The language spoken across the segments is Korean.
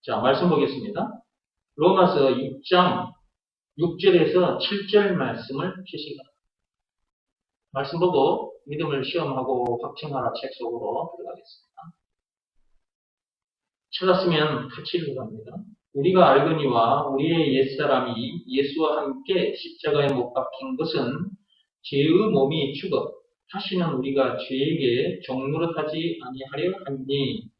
자, 말씀 보겠습니다. 로마서 6장 6절에서 7절 말씀을 주시다. 말씀 보고 믿음을 시험하고 확증하라 책 속으로 들어가겠습니다. 찾았으면 같이 읽어갑니다. 우리가 알거니와 우리의 옛사람이 예수와 함께 십자가에 못 박힌 것은 죄의 몸이 죽어 다시는 우리가 죄에게 종노릇하지 아니하려 하니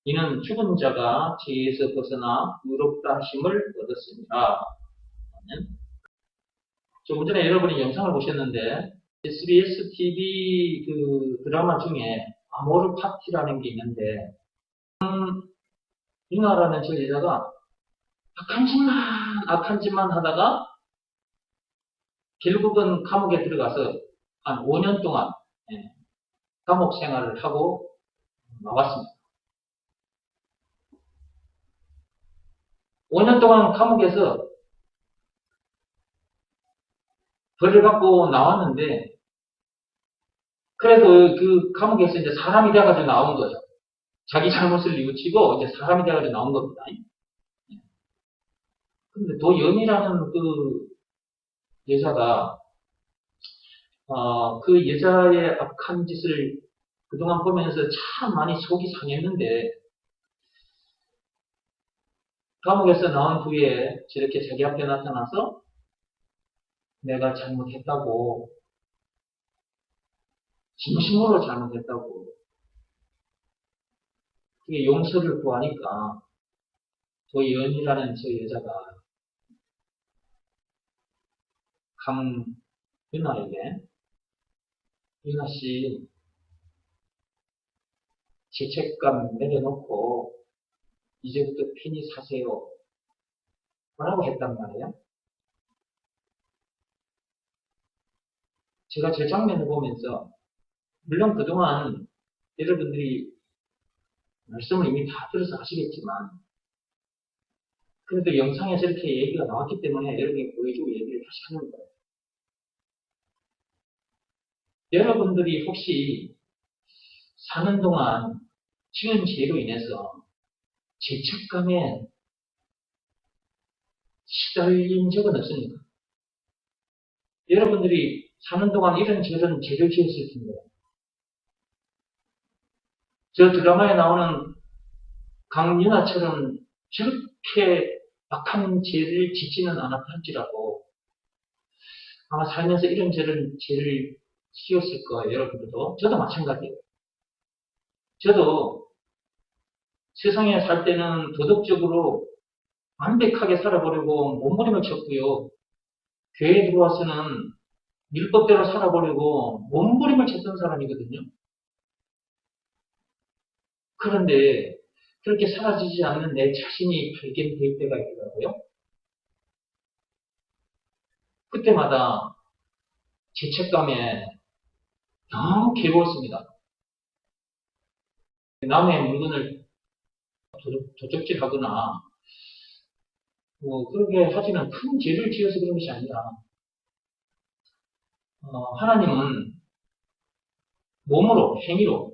이는 죽은 자가 죄에서 벗어나 의롭다 하심을 얻었습니다. 조금 전에 여러분이 영상을 보셨는데 SBS TV 그 드라마 중에 아모르 파티라는 게 있는데 유나라는 저 여자가 악한 짓만 하다가 결국은 감옥에 들어가서 한 5년 동안 감옥 생활을 하고 나왔습니다. 5년 동안 감옥에서 벌을 받고 나왔는데 그래도 그 감옥에서 이제 사람이 돼가지고 나온 거죠. 자기 잘못을 뉘우치고 이제 사람이 돼가지고 나온 겁니다. 근데 도연이라는 그 여자가 그 여자의 악한 짓을 그동안 보면서 참 많이 속이 상했는데 감옥에서 나온 후에 저렇게 자기 앞에 나타나서 내가 잘못했다고 진심으로 잘못했다고 그게 용서를 구하니까 도연이라는 저 여자가 강윤아에게 윤아씨 죄책감 내려놓고 이제부터 편히 사세요 라고 했단 말이에요. 제가 저 장면을 보면서 물론 그동안 여러분들이 말씀을 이미 다 들어서 아시겠지만 그래도 영상에 저렇게 얘기가 나왔기 때문에 여러분이 보여주고 얘기를 다시 하는 거예요. 여러분들이 혹시 사는 동안 지은 죄로 인해서 죄책감에 시달린 적은 없습니까? 여러분들이 사는 동안 이런 죄를 지었을 텐데 저 드라마에 나오는 강윤아처럼 저렇게 악한 죄를 짓지는 않았다 할지라도 아마 살면서 이런 죄를 지었을 거예요. 여러분들도. 저도 마찬가지예요. 저도 세상에 살 때는 도덕적으로 완벽하게 살아보려고 몸부림을 쳤고요. 교회에 들어와서는 율법대로 살아보려고 몸부림을 쳤던 사람이거든요. 그런데 그렇게 사라지지 않는 내 자신이 발견될 때가 있더라고요. 그때마다 죄책감에 너무 괴로웠습니다. 남의 물건을 도적질하거나 그렇게 하지는 큰 죄를 지어서 그런 것이 아니라 하나님은 몸으로, 행위로,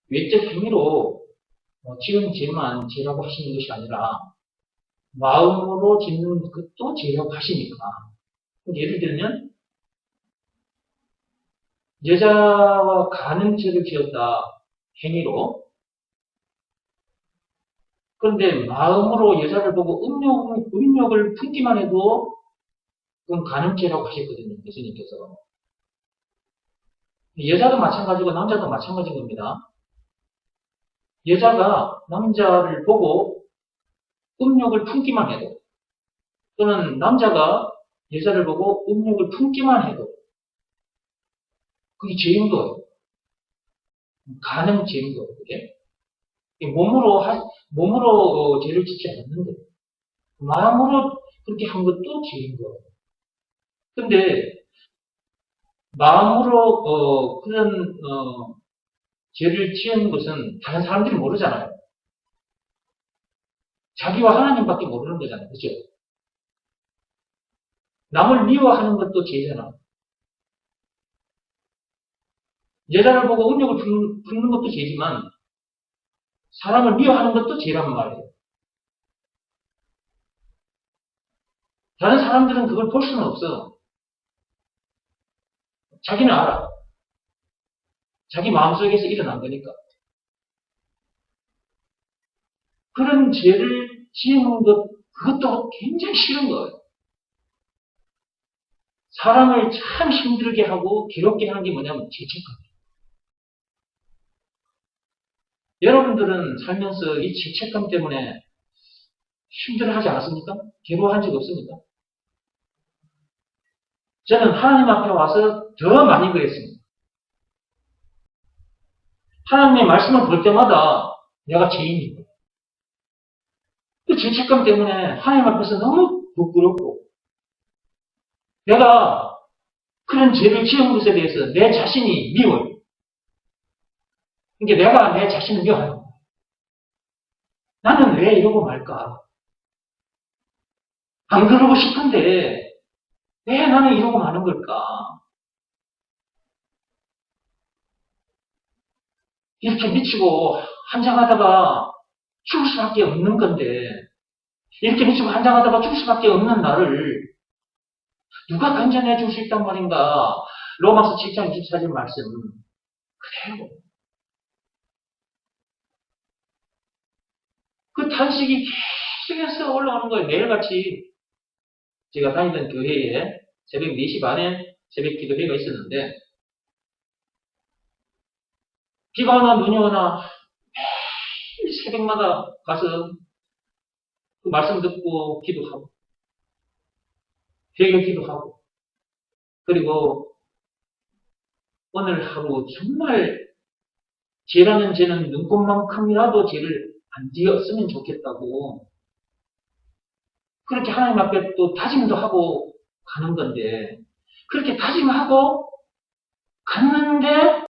외적 행위로 지은 죄만 죄라고 하시는 것이 아니라 마음으로 짓는 것도 죄라고 하시니까 예를 들면 여자와 가늠죄를 지었다 행위로 그런데 마음으로 여자를 보고 음욕을 품기만 해도 그건 가늠죄라고 하셨거든요. 예수님께서. 여자도 마찬가지고 남자도 마찬가지인 겁니다. 여자가 남자를 보고 음욕을 품기만 해도 또는 남자가 여자를 보고 음욕을 품기만 해도 그게 죄인 거예요. 가늠죄인 거예요. 그게. 몸으로 죄를 짓지 않았는데 마음으로 그렇게 한 것도 죄인 거예요. 근데 마음으로 그런 죄를 지은 것은 다른 사람들이 모르잖아요. 자기와 하나님밖에 모르는 거잖아요. 그죠? 남을 미워하는 것도 죄잖아. 여자를 보고 음욕을 품는 것도 죄지만 사람을 미워하는 것도 죄란 말이에요. 다른 사람들은 그걸 볼 수는 없어. 자기는 알아. 자기 마음속에서 일어난 거니까. 그런 죄를 지은 것, 그것도 굉장히 싫은 거예요. 사람을 참 힘들게 하고 괴롭게 하는 게 뭐냐면 죄책감이에요. 여러분들은 살면서 이 죄책감 때문에 힘들어하지 않았습니까? 괴로워한 적 없습니까? 저는 하나님 앞에 와서 더 많이 그랬습니다. 하나님의 말씀을 볼 때마다 내가 죄인인 거예요. 그 죄책감 때문에 하나님 앞에서 너무 부끄럽고 내가 그런 죄를 지은 것에 대해서 내 자신이 미워요. 그러니까 내가 내 자신을 미워하는 거예요. 나는 왜 이러고 말까? 안 그러고 싶은데 왜 나는 이러고 마는 걸까? 이렇게 미치고 한장하다가 죽을 수밖에 없는 건데 이렇게 미치고 한장하다가 죽을 수밖에 없는 나를 누가 건져내 줄 수 있단 말인가? 로마서 7장 24절 말씀 그대로 그 탄식이 계속해서 올라오는 거예요. 매일같이 제가 다니던 교회에 새벽 4시 반에 새벽 기도회가 있었는데 비가 오나 눈이 오나 매일 새벽마다 가서 그 말씀 듣고 기도하고 회개 기도하고 그리고 오늘 하루 정말 죄라는 죄는 눈곱만큼이라도 죄를 안 지었으면 좋겠다고 그렇게 하나님 앞에 또 다짐도 하고 가는 건데 그렇게 다짐하고 갔는데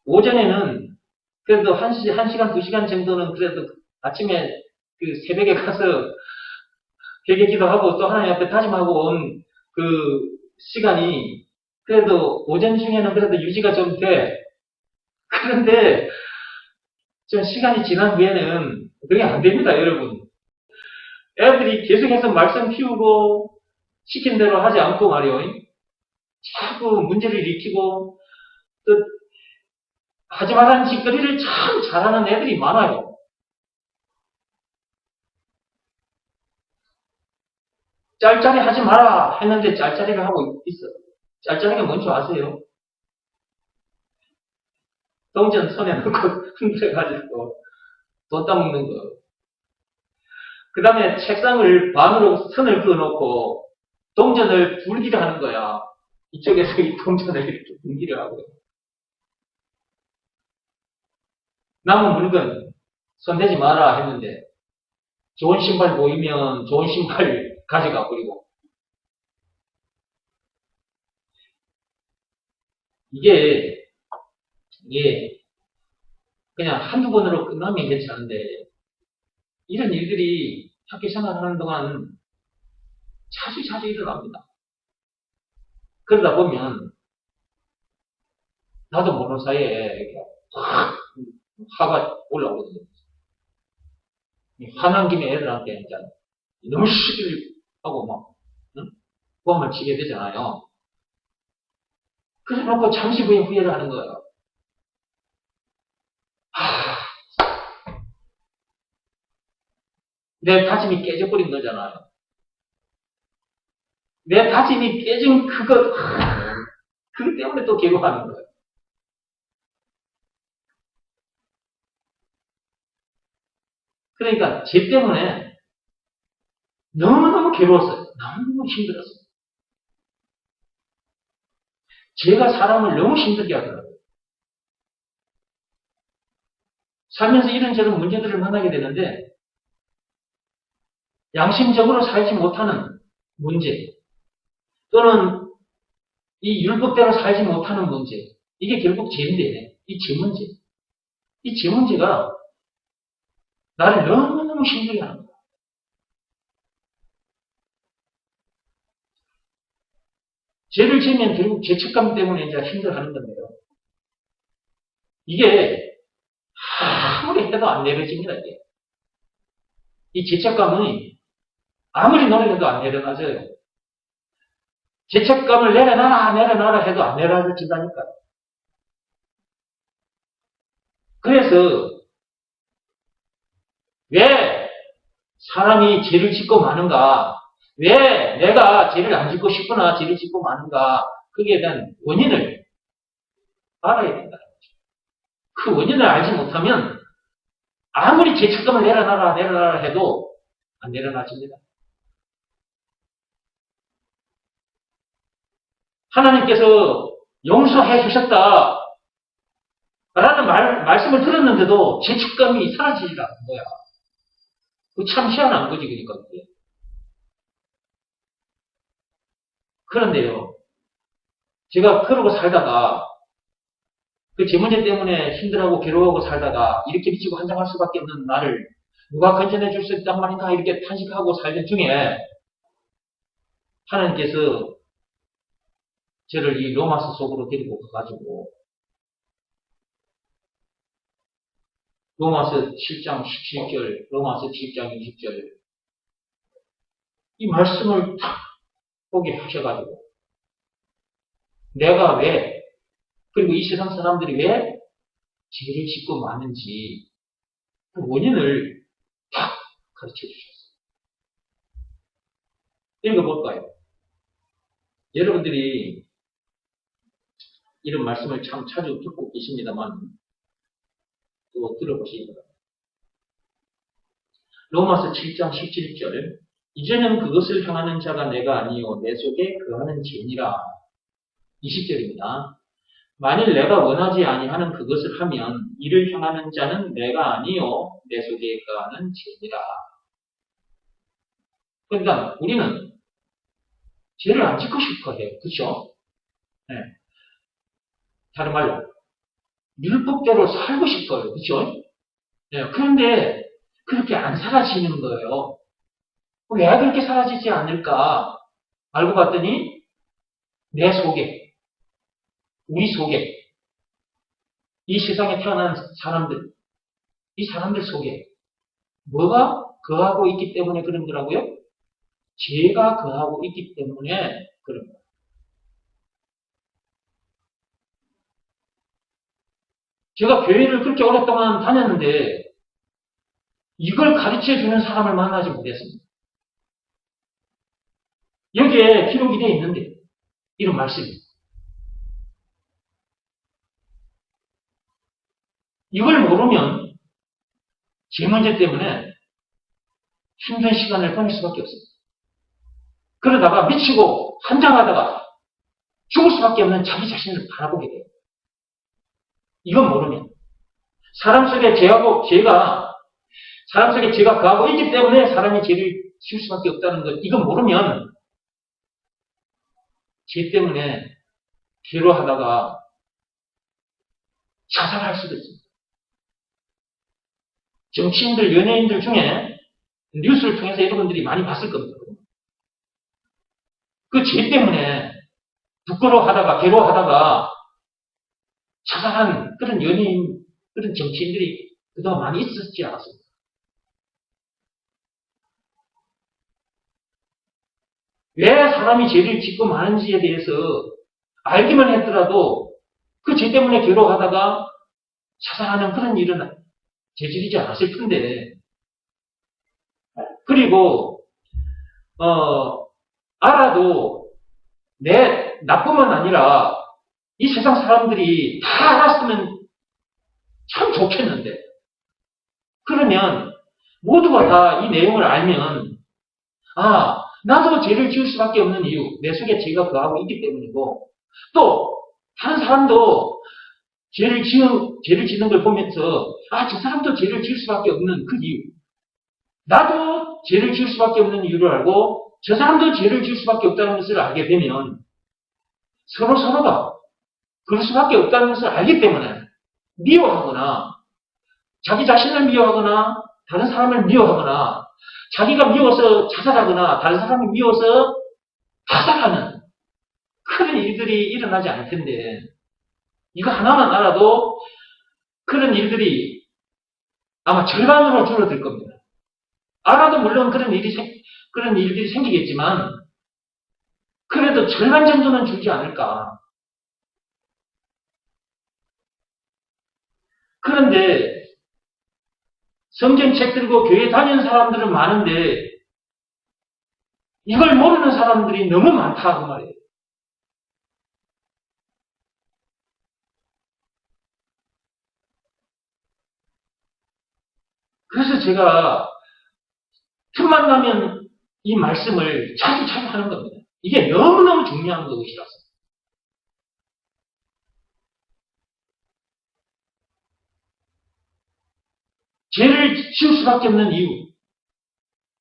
오전에는 그래도 1시간, 2시간 정도는 그래도 아침에 그 새벽에 가서 회개 기도하고 또 하나님 앞에 다짐하고 온 그 시간이 그래도 오전 중에는 그래도 유지가 좀 돼. 그런데 좀 시간이 지난 후에는 그게 안 됩니다, 여러분. 애들이 계속해서 말씀 피우고 시킨 대로 하지 않고 말이요. 자꾸 문제를 일으키고 또 하지 말라는 짓거리를 참 잘하는 애들이 많아요. 짤짤이 하지 마라 했는데 짤짤이를 하고 있어. 짤짤이가 뭔지 아세요? 동전 손에 넣고 흔들어가지고 돈 따먹는 거. 그 다음에 책상을 반으로 선을 그어놓고 동전을 불기를 하는 거야. 이쪽에서 이 동전을 이렇게 분기를 하고요. 남은 물건 손대지 마라 했는데 좋은 신발 보이면 좋은 신발 가져가 버리고 이게 그냥 한두 번으로 끝나면 괜찮은데 이런 일들이 학교 생활하는 동안 자주 일어납니다. 그러다 보면 나도 모르는 사이에 확 화가 올라오거든요. 화난 김에 애들한테 이제 너무 시기를 하고 막 고함을 치게 되잖아요. 그래 놓고 잠시 후에 후회를 하는 거예요. 내 다짐이 깨져버린 거잖아요. 내 다짐이 깨진 그것 때문에 또 괴로워하는 거예요. 그러니까 죄 때문에 너무너무 괴로웠어요. 너무너무 힘들었어요. 죄가 사람을 너무 힘들게 하더라고요. 살면서 이런저런 문제들을 만나게 되는데 양심적으로 살지 못하는 문제 또는 이 율법대로 살지 못하는 문제 이게 결국 죄인데 이 죄 문제가 나를 너무너무 힘들게 하는 거야. 죄를 지으면 결국 죄책감 때문에 이제 힘들어하는 건데요. 이게 아무리 해도 안 내려집니다. 이 죄책감은 아무리 노력해도 안 내려가져요. 죄책감을 내려놔라 해도 안 내려진다니까요. 그래서 왜 사람이 죄를 짓고 마는가? 왜 내가 죄를 안 짓고 싶거나 죄를 짓고 마는가? 거기에 대한 원인을 알아야 된다. 그 원인을 알지 못하면 아무리 죄책감을 내려놔라 해도 안 내려놔집니다. 하나님께서 용서해 주셨다 라는 말씀을 들었는데도 죄책감이 사라지지 않는 거야. 그 참 희한한 거지, 그러니까. 그런데요, 제가 그러고 살다가 그 제 문제 때문에 힘들어하고 괴로워하고 살다가 이렇게 미치고 한장할 수밖에 없는 나를 누가 건져내 줄 수 있단 말인가 이렇게 탄식하고 살던 중에 하나님께서 저를 이 로마서 속으로 데리고 가가지고 로마서 7장 17절, 로마서 7장 20절 이 말씀을 탁 보게 하셔가지고 내가 왜 그리고 이 세상 사람들이 왜 죄를 짓고 마는지 그 원인을 딱 가르쳐 주셨어요. 읽어볼까요? 여러분들이 이런 말씀을 참 자주 듣고 계십니다만 또 들어보시기 바랍니다. 로마서 7장 17절 이제는 그것을 향하는 자가 내가 아니요 내 속에 거하는 죄니라. 20절입니다. 만일 내가 원하지 아니하는 그것을 하면 이를 향하는 자는 내가 아니요 내 속에 거하는 죄니라. 그러니까 우리는 죄를 안 짓고 싶어 해요. 그렇죠? 네. 다른 말로 율법대로 살고 싶어요. 그렇죠? 네. 그런데 그렇게 안 사라지는 거예요. 왜 그렇게 사라지지 않을까? 알고 봤더니 내 속에, 우리 속에, 이 세상에 태어난 사람들, 이 사람들 속에 뭐가 거하고 있기 때문에 그런 거라고요? 죄가 거하고 있기 때문에 그런 거예요. 제가 교회를 그렇게 오랫동안 다녔는데 이걸 가르쳐 주는 사람을 만나지 못했습니다. 여기에 기록이 되어 있는데 이런 말씀이 이걸 모르면 제 문제 때문에 힘든 시간을 보낼 수밖에 없습니다. 그러다가 미치고 한장하다가 죽을 수밖에 없는 자기 자신을 바라보게 돼요. 이건 모르면 사람 속에 사람 속에 죄가 거하고 있기 때문에 사람이 죄를 지을 수밖에 없다는 것 이건 모르면 죄 때문에 괴로워하다가 자살할 수도 있습니다. 정치인들, 연예인들 중에 뉴스를 통해서 여러분들이 많이 봤을 겁니다. 그 죄 때문에 부끄러워하다가 괴로워하다가 자살한 그런 연예인, 그런 정치인들이 그동안 많이 있었지 않았습니까? 왜 사람이 죄를 짓고 마는지에 대해서 알기만 했더라도 그 죄 때문에 괴로워하다가 자살하는 그런 일은 저지르지 않았을 텐데 그리고 알아도 내 나뿐만 아니라 이 세상 사람들이 다 알았으면 참 좋겠는데 그러면 모두가 다 이 내용을 알면 나도 죄를 지을 수밖에 없는 이유 내 속에 죄가 거하고 있기 때문이고 또 다른 사람도 죄를 짓는 걸 보면서 저 사람도 죄를 지을 수밖에 없는 그 이유 나도 죄를 지을 수밖에 없는 이유를 알고 저 사람도 죄를 지을 수밖에 없다는 것을 알게 되면 서로가 그럴 수밖에 없다는 것을 알기 때문에 미워하거나 자기 자신을 미워하거나 다른 사람을 미워하거나 자기가 미워서 자살하거나 다른 사람이 미워서 타살하는 그런 일들이 일어나지 않을 텐데 이거 하나만 알아도 그런 일들이 아마 절반으로 줄어들 겁니다. 알아도 물론 그런 일들이 생기겠지만 그래도 그래도 절반 정도는 줄지 않을까. 그런데 성경책 들고 교회 다니는 사람들은 많은데 이걸 모르는 사람들이 너무 많다 그 말이에요. 그래서 제가 틈만 나면 이 말씀을 자주 하는 겁니다. 이게 너무너무 중요한 것이라서. 죄를 지을 수밖에 없는 이유.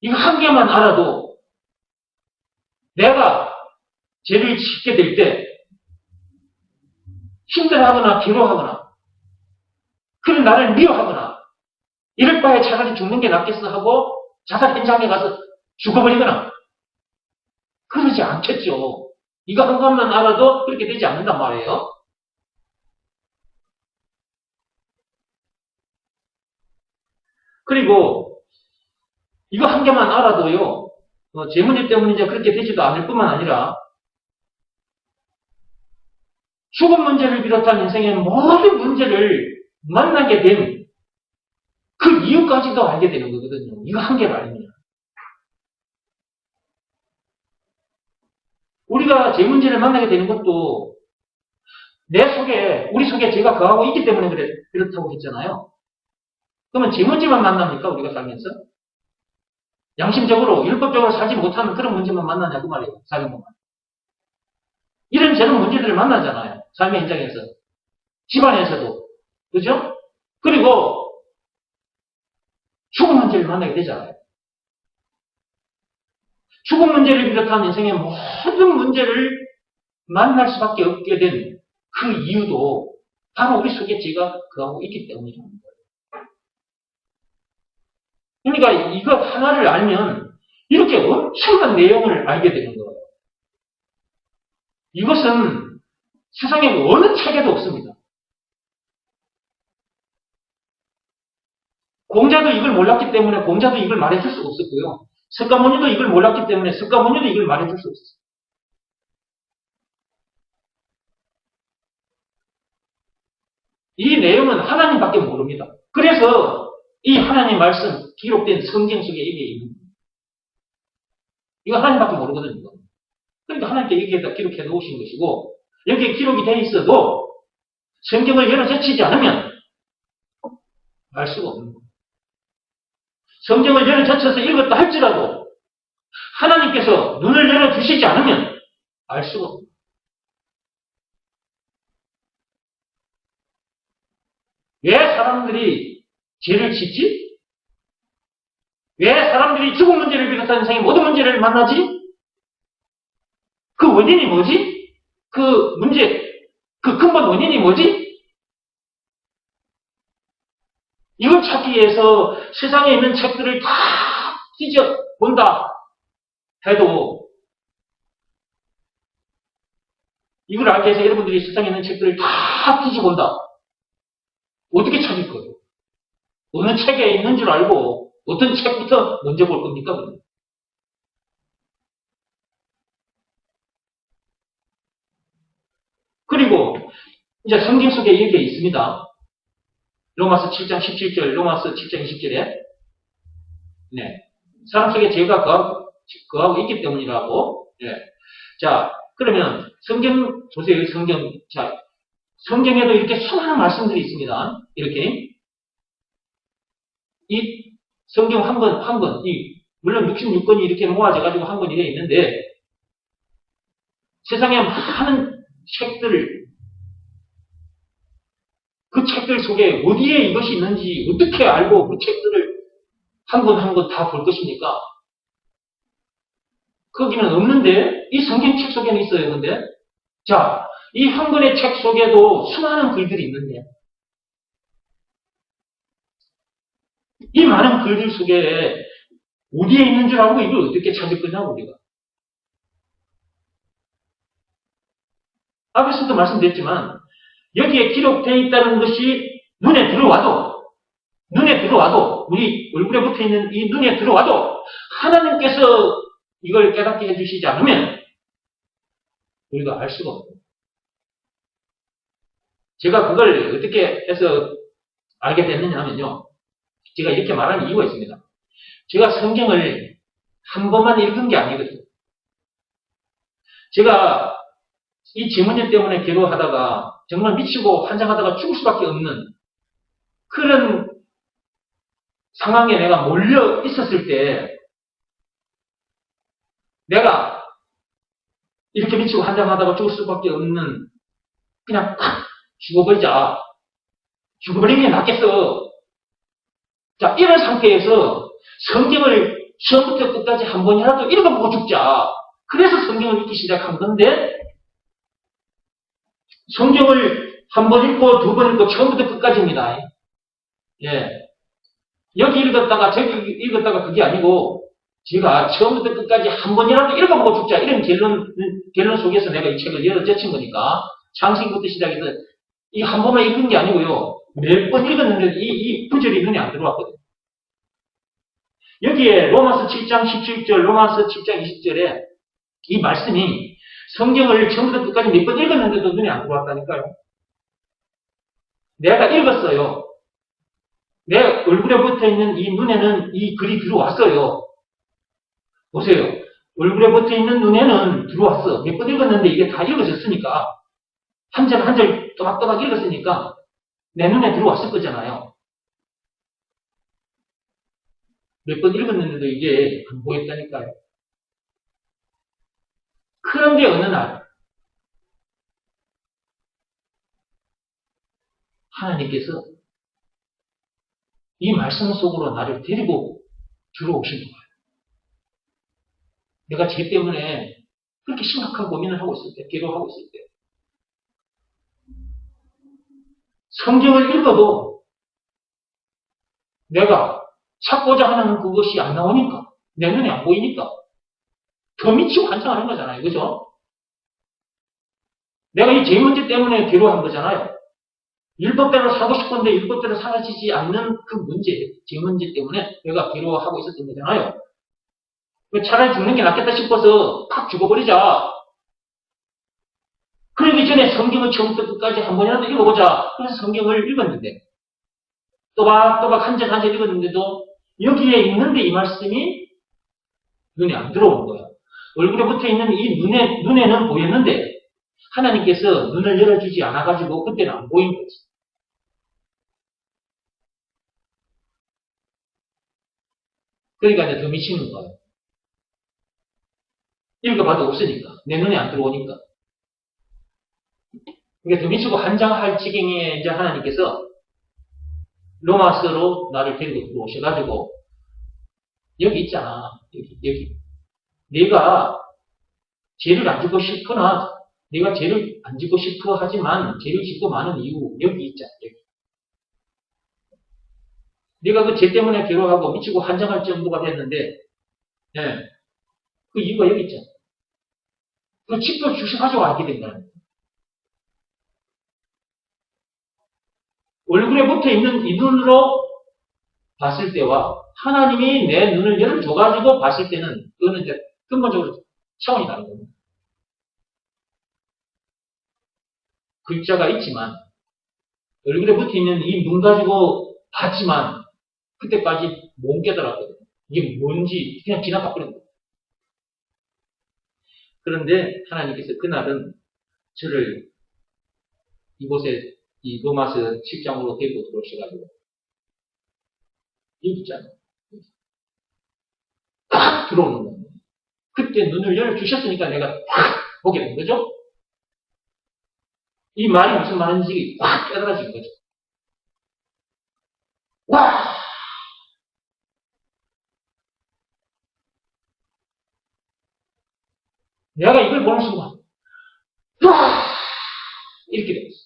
이거 한 개만 알아도 내가 죄를 짓게 될 때 힘들어하거나 괴로워하거나 그런 나를 미워하거나 이럴 바에 차라리 죽는 게 낫겠어 하고 자살 현장에 가서 죽어버리거나 그러지 않겠죠. 이거 한 것만 알아도 그렇게 되지 않는단 말이에요. 그리고 이거 한 개만 알아도요. 제 문제 때문에 이제 그렇게 되지도 않을 뿐만 아니라 죽음 문제를 비롯한 인생의 모든 문제를 만나게 된 그 이유까지도 알게 되는 거거든요. 이거 한 개를 알면. 우리가 제 문제를 만나게 되는 것도 우리 속에 죄가 거하고 있기 때문에 그렇다고 했잖아요. 그러면 제 문제만 만납니까? 우리가 살면서? 양심적으로, 율법적으로 살지 못하는 그런 문제만 만나냐고 말이에요. 삶의 동안. 이런 저런 문제들을 만나잖아요. 삶의 현장에서. 집안에서도. 그죠? 그리고 죽음 문제를 만나게 되잖아요. 죽음 문제를 비롯한 인생의 모든 문제를 만날 수밖에 없게 된 그 이유도 바로 우리 속에 죄가 거하고 있기 때문이라는 거예요. 그러니까 이거 하나를 알면 이렇게 엄청난 내용을 알게 되는 거예요. 이것은 세상에 어느 책에도 없습니다. 공자도 이걸 몰랐기 때문에 공자도 이걸 말해줄 수가 없었고요. 석가모니도 이걸 몰랐기 때문에 석가모니도 이걸 말해줄 수 없었어요. 이 내용은 하나님밖에 모릅니다. 그래서 이 하나님 말씀 기록된 성경 속에 이게 있는 거예요. 이거 하나님밖에 모르거든요. 그러니까 하나님께 여기에다 기록해 놓으신 것이고 여기에 기록이 돼 있어도 성경을 열어 제치지 않으면 알 수가 없는 거예요. 성경을 열어 제쳐서 읽었다 할지라도 하나님께서 눈을 열어 주시지 않으면 알 수가 없는 거예요. 왜 사람들이 죄를 짓지? 왜 사람들이 죽음 문제를 비롯한 인생의 모든 문제를 만나지? 그 원인이 뭐지? 그 근본 원인이 뭐지? 이걸 찾기 위해서 세상에 있는 책들을 다 뒤져본다 해도 이걸 알기 위해서 여러분들이 세상에 있는 책들을 다 뒤져본다. 어떻게 찾을 거예요? 어느 책에 있는 줄 알고 어떤 책부터 먼저 볼 겁니까? 그리고 이제 성경 속에 이렇게 있습니다. 로마서 7장 17절, 로마서 7장 20절에 네. 사람 속에 죄가 거하고 있기 때문이라고. 네. 자, 그러면 성경 보세요. 자, 성경에도 이렇게 수많은 말씀들이 있습니다. 이렇게 이 성경 한 권, 물론 66권이 이렇게 모아져가지고 한 권이 되어 있는데 세상에 많은 책들을 그 책들 속에 어디에 이것이 있는지 어떻게 알고 그 책들을 한 권 한 권 다 볼 것입니까? 거기는 없는데 이 성경책 속에는 있어요. 근데 자, 이 한 권의 책 속에도 수많은 글들이 있는데 이 많은 글들 속에 어디에 있는 줄 알고 이걸 어떻게 찾을 거냐고 우리가. 앞에서도 말씀드렸지만 여기에 기록되어 있다는 것이 눈에 들어와도 우리 얼굴에 붙어있는 이 눈에 들어와도 하나님께서 이걸 깨닫게 해주시지 않으면 우리가 알 수가 없어요. 제가 그걸 어떻게 해서 알게 됐느냐 하면요. 제가 이렇게 말하는 이유가 있습니다. 제가 성경을 한 번만 읽은 게 아니거든요. 제가 이 지문제 때문에 괴로워하다가 정말 미치고 환장하다가 죽을 수밖에 없는 그런 상황에 내가 몰려 있었을 때 내가 이렇게 미치고 환장하다가 죽을 수밖에 없는 그냥 탁 죽어버리자. 죽어버리는 게 낫겠어. 자, 이런 상태에서 성경을 처음부터 끝까지 한 번이라도 읽어보고 죽자. 그래서 성경을 읽기 시작한 건데 성경을 한 번 읽고 두 번 읽고 처음부터 끝까지입니다. 예. 여기 읽었다가 저기 읽었다가 그게 아니고 제가 처음부터 끝까지 한 번이라도 읽어보고 죽자. 이런 결론 속에서 내가 이 책을 열어 제친 거니까 창세기부터 시작해서 이 한 번만 읽은 게 아니고요. 몇 번 읽었는데 이 구절이 눈에 안 들어왔거든요. 여기에 로마서 7장 17절, 로마서 7장 20절에 이 말씀이 성경을 처음부터 끝까지 몇 번 읽었는데도 눈에 안 들어왔다니까요. 내가 읽었어요. 내 얼굴에 붙어있는 이 눈에는 이 글이 들어왔어요. 보세요. 얼굴에 붙어있는 눈에는 들어왔어. 몇 번 읽었는데 이게 다 읽어졌으니까 한 절 한 절 또박또박 읽었으니까 내 눈에 들어왔을 거잖아요. 몇 번 읽었는데도 이게 안 보였다니까요. 그런데 어느 날 하나님께서 이 말씀 속으로 나를 데리고 들어오신 거예요. 내가 죄 때문에 그렇게 심각한 고민을 하고 있을 때, 괴로워하고 있을 때 성경을 읽어도 내가 찾고자 하는 그것이 안 나오니까 내 눈에 안 보이니까 더 미치고 환장하는 거잖아요. 그죠? 내가 이 죄 문제 때문에 괴로워한 거잖아요. 율법대로 살고 싶은데 율법대로 사라지지 않는 그 문제, 죄 문제 때문에 내가 괴로워하고 있었던 거잖아요. 차라리 죽는 게 낫겠다 싶어서 팍 죽어버리자. 그러기 전에 성경을 처음부터 끝까지 한 번이라도 읽어보자. 그래서 성경을 읽었는데 또박또박 한 절 한 절 읽었는데도 여기에 있는데 이 말씀이 눈에 안 들어오는 거야. 얼굴에 붙어있는 이 눈에는 보였는데 하나님께서 눈을 열어주지 않아가지고 그때는 안 보인 거지. 그러니까 이제 더 미치는 거예요. 읽어봐도 없으니까. 내 눈에 안 들어오니까. 그러니까 더 미치고 한장할 지경에 이제 하나님께서 로마서로 나를 데리고 들어오셔가지고 여기 있잖아. 여기. 네가 죄를 안 짓고 싶거나 네가 죄를 안 짓고 싶어 하지만 죄를 짓고 많은 이유 여기 있잖아. 여기. 네가 그 죄 때문에 괴로워하고 미치고 한장할 정도가 됐는데 예, 그 이유가 여기 있잖아. 그 칩도 주셔가지고 알게 된 거야. 얼굴에 붙어있는 이 눈으로 봤을 때와 하나님이 내 눈을 열어줘가지고 봤을 때는 그거는 이제 근본적으로 차원이 다른 겁니다. 글자가 있지만 얼굴에 붙어있는 이 눈 가지고 봤지만 그때까지 못 깨달았거든요. 이게 뭔지 그냥 지나가 버린 거예요. 그런데 하나님께서 그날은 저를 이곳에 이 로마서 7장으로 데리고 들어오셔가지고 여기 있잖아요. 딱 들어오는 거예요. 그때 눈을 열어주셨으니까 내가 딱 보게 된 거죠. 이 말이 무슨 말인지 딱 깨달아진 거죠. 와! 내가 이걸 보는 순간 와! 이렇게 됐어.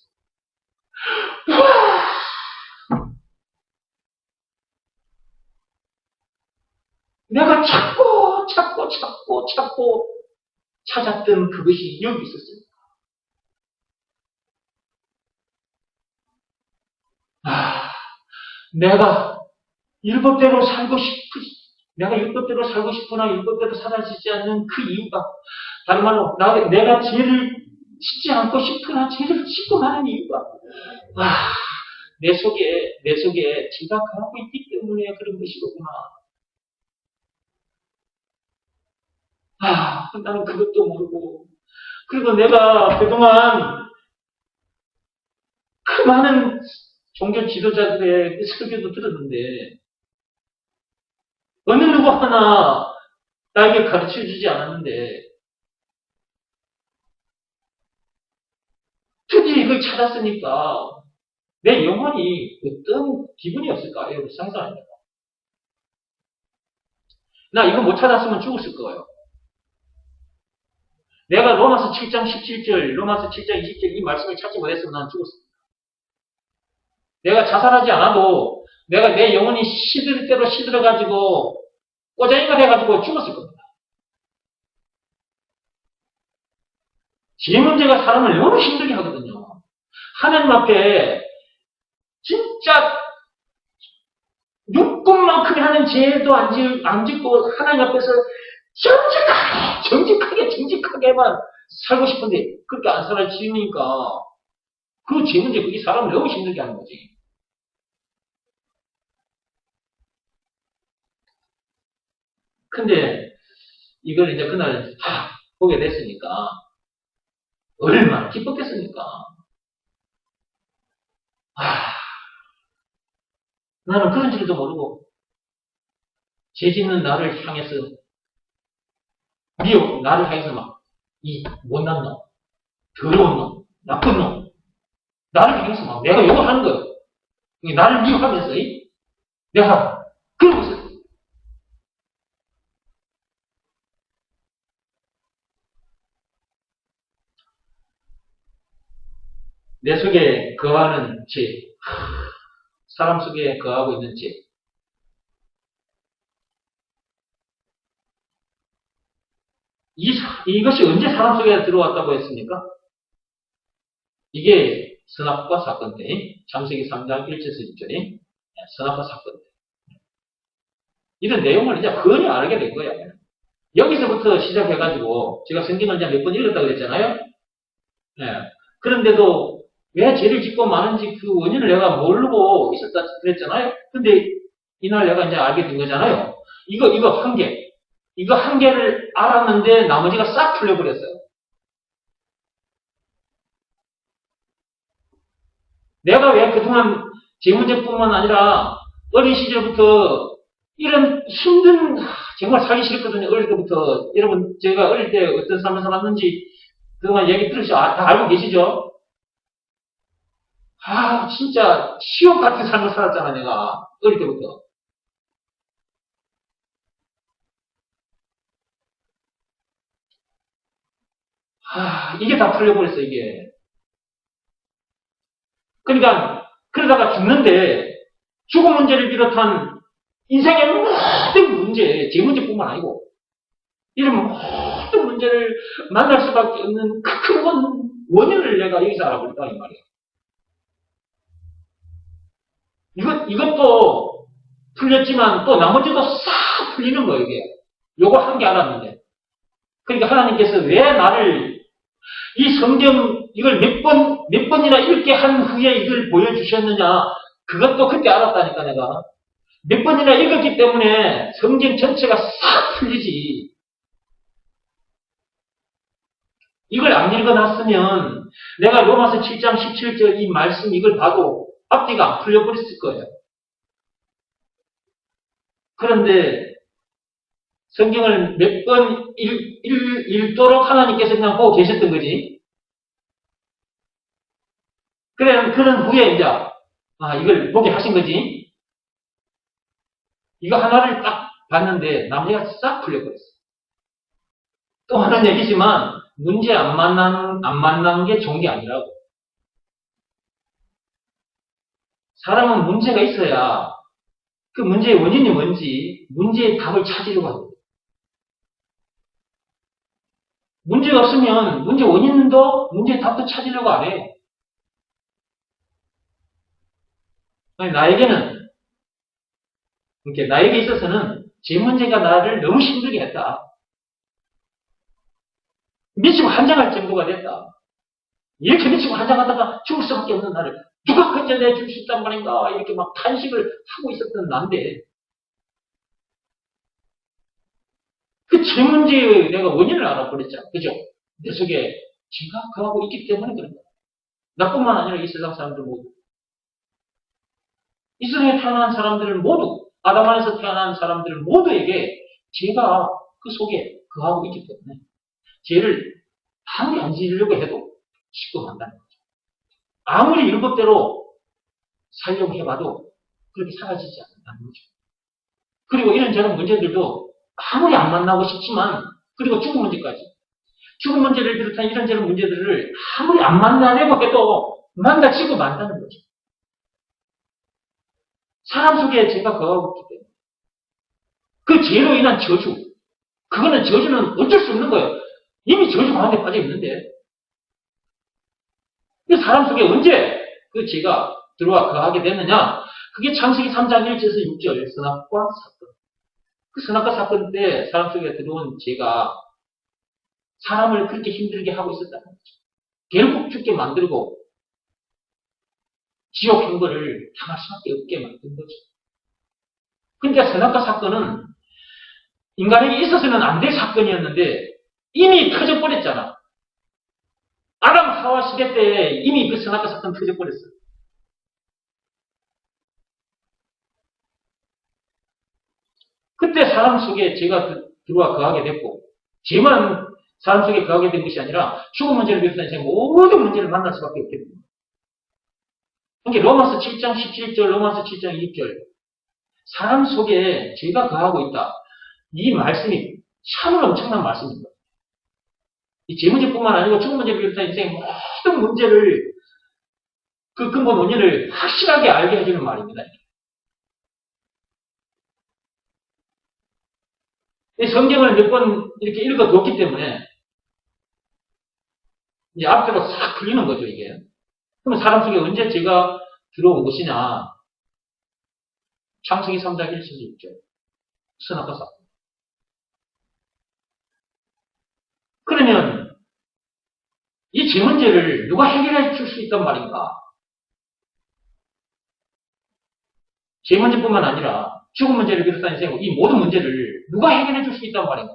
와! 내가 찾고 찾았던 그것이 여기 있었어요. 내가 율법대로 살고 싶으나 율법대로 사라지지 않는 그 이유가 다른 말로, 내가 죄를 짓지 않고 싶으나 죄를 짓고 하는 이유가, 내 속에 죄가 가고 있기 때문에 그런 것이로구나. 나는 그것도 모르고, 그리고 내가 그동안 그 많은 종교 지도자들의 설교도 들었는데, 어느 누구 하나 나에게 가르쳐 주지 않았는데, 드디어 이걸 찾았으니까, 내 영혼이 어떤 기분이 없을까? 여러분 상상합니다. 나 이거 못 찾았으면 죽었을 거예요. 내가 로마서 7장 17절, 로마서 7장 20절 이 말씀을 찾지 못했으면 난 죽었습니다. 내가 자살하지 않아도 내가 내 영혼이 시들 대로 시들어가지고 꼬쟁이가 돼가지고 죽었을 겁니다. 죄 문제가 사람을 너무 힘들게 하거든요. 하나님 앞에 진짜 육군만큼이 하는 죄도 안 짓고 하나님 앞에서 정직하게만 살고 싶은데 그렇게 안 살아지니까 그 죄 문제 그게 사람을 너무 힘들게 하는 거지. 근데 이걸 이제 그날 보게 됐으니까 얼마나 기뻤겠습니까? 나는 그런 줄도 모르고 죄 짓는 나를 향해서 나를 향해서 막 이 못난 놈, 더러운 놈, 나쁜 놈 나를 향해서 막 내가 욕을 하는 거예요. 나를 미워하면서 내가 그러고 있었어요. 내 속에 거하는 죄, 사람 속에 거하고 있는 죄. 이것이 언제 사람 속에 들어왔다고 했습니까? 이게 선악과 사건대, 창세기 3장 1절에서 6절에 선악과 사건대. 이런 내용을 이제 흔히 알게 된 거예요. 여기서부터 시작해가지고 제가 성경을 이제 몇 번 읽었다고 그랬잖아요. 네. 그런데도 왜 죄를 짓고 마는지 그 원인을 내가 모르고 있었다 그랬잖아요. 근데 이날 내가 이제 알게 된 거잖아요. 이거 한 개. 이거 한 개를 알았는데 나머지가 싹 풀려버렸어요. 내가 왜 그동안 제 문제뿐만 아니라 어린 시절부터 이런 힘든, 정말 살기 싫거든요. 어릴 때부터. 여러분, 제가 어릴 때 어떤 삶을 살았는지 그동안 얘기 들으시죠? 다 알고 계시죠? 진짜 시험 같은 삶을 살았잖아, 내가. 어릴 때부터. 이게 다 풀려버렸어, 이게. 그러니까, 그러다가 죽는데, 죽음 문제를 비롯한 인생의 모든 문제, 제 문제뿐만 아니고, 이런 모든 문제를 만날 수밖에 없는 큰 원인을 내가 여기서 알아버렸다, 이 말이야. 이것도 풀렸지만 또 나머지도 싹 풀리는 거예요, 이게. 요거 한 개 알았는데. 그러니까 하나님께서 왜 나를 이 성경 이걸 몇 번이나 읽게 한 후에 이걸 보여주셨느냐. 그것도 그때 알았다니까, 내가. 몇 번이나 읽었기 때문에 성경 전체가 싹 풀리지. 이걸 안 읽어놨으면 내가 로마서 7장 17절 이 말씀 이걸 봐도 앞뒤가 안 풀려버렸을 거예요. 그런데 성경을 몇 번 읽도록 하나님께서 그냥 보고 계셨던 거지. 그런 후에 이제 이걸 보게 하신 거지. 이거 하나를 딱 봤는데 나머지가 싹 풀려버렸어. 또 하는 얘기지만 문제 안 만난 게 좋은 게 아니라고. 사람은 문제가 있어야 그 문제의 원인이 뭔지 문제의 답을 찾으려고 합니다. 문제가 없으면 문제 원인도 문제의 답도 찾으려고 안 해요. 나에게는 나에게 있어서는 제 문제가 나를 너무 힘들게 했다. 미치고 환장할 정도가 됐다. 이렇게 미치고 환장하다가 죽을 수밖에 없는 나를 누가 건져내 줄 수 있단 말인가 이렇게 막 탄식을 하고 있었던 난데 그 제 문제의 내가 원인을 알아버렸잖아. 그죠? 내 속에 제가 그하고 있기 때문에 그런 거야. 나뿐만 아니라 이 세상 사람들 모두. 이 세상에 태어난 사람들은 모두, 아담 안에서 태어난 사람들 모두에게 제가 그 속에 그하고 있기 때문에 죄를 아무리 안 지으려고 해도 시급한다는 거죠. 아무리 율법대로 살려고 해봐도 그렇게 사라지지 않는다는 거죠. 그리고 이런저런 문제들도 아무리 안 만나고 싶지만, 그리고 죽음 문제까지. 죽음 문제를 비롯한 이런저런 문제들을 아무리 안 만나려고 해도 만나지고 만다는 거죠. 사람 속에 죄가 거하고 있기 때문에. 그 죄로 인한 저주. 그거는 저주는 어쩔 수 없는 거예요. 이미 저주 가운데 빠져 있는데. 사람 속에 언제 그 죄가 들어와 거하게 되느냐? 그게 창세기 3장 1절에서 6절 선악과 사건. 그 선악과 사건 때 사람 속에 들어온 죄가 사람을 그렇게 힘들게 하고 있었다는 거죠. 결국 죽게 만들고 지옥 형벌을 당할 수밖에 없게 만든 거죠. 그러니까 선악과 사건은 인간에게 있어서는 안 될 사건이었는데 이미 터져버렸잖아. 아담 하와 시대 때 이미 그 선악과 사건 터져버렸어요. 그때 사람 속에 죄가 들어와 거하게 됐고, 죄만 사람 속에 거하게 된 것이 아니라 죽음 문제를 비롯한 모든 문제를 만날 수밖에 없게 됩니다. 그러니까 로마서 7장 17절, 로마서 7장 20절 사람 속에 죄가 거하고 있다. 이 말씀이 참으로 엄청난 말씀입니다. 이 죄 문제뿐만 아니고 죽음 문제를 비롯한 인생의 모든 문제를 그 근본 원인을 확실하게 알게 해주는 말입니다. 성경을 몇 번 이렇게 읽어뒀기 때문에 이제 앞뒤로 싹 풀리는 거죠, 이게. 그러면 사람 속에 언제 죄가 들어온 것이냐? 창세기 3장 1절 6절. 선악과 사건. 그러면 이 죄 문제를 누가 해결해 줄 수 있단 말인가? 죄 문제뿐만 아니라 죽음 문제를 비롯한 인생 이 모든 문제를 누가 해결해 줄 수 있단 말인가?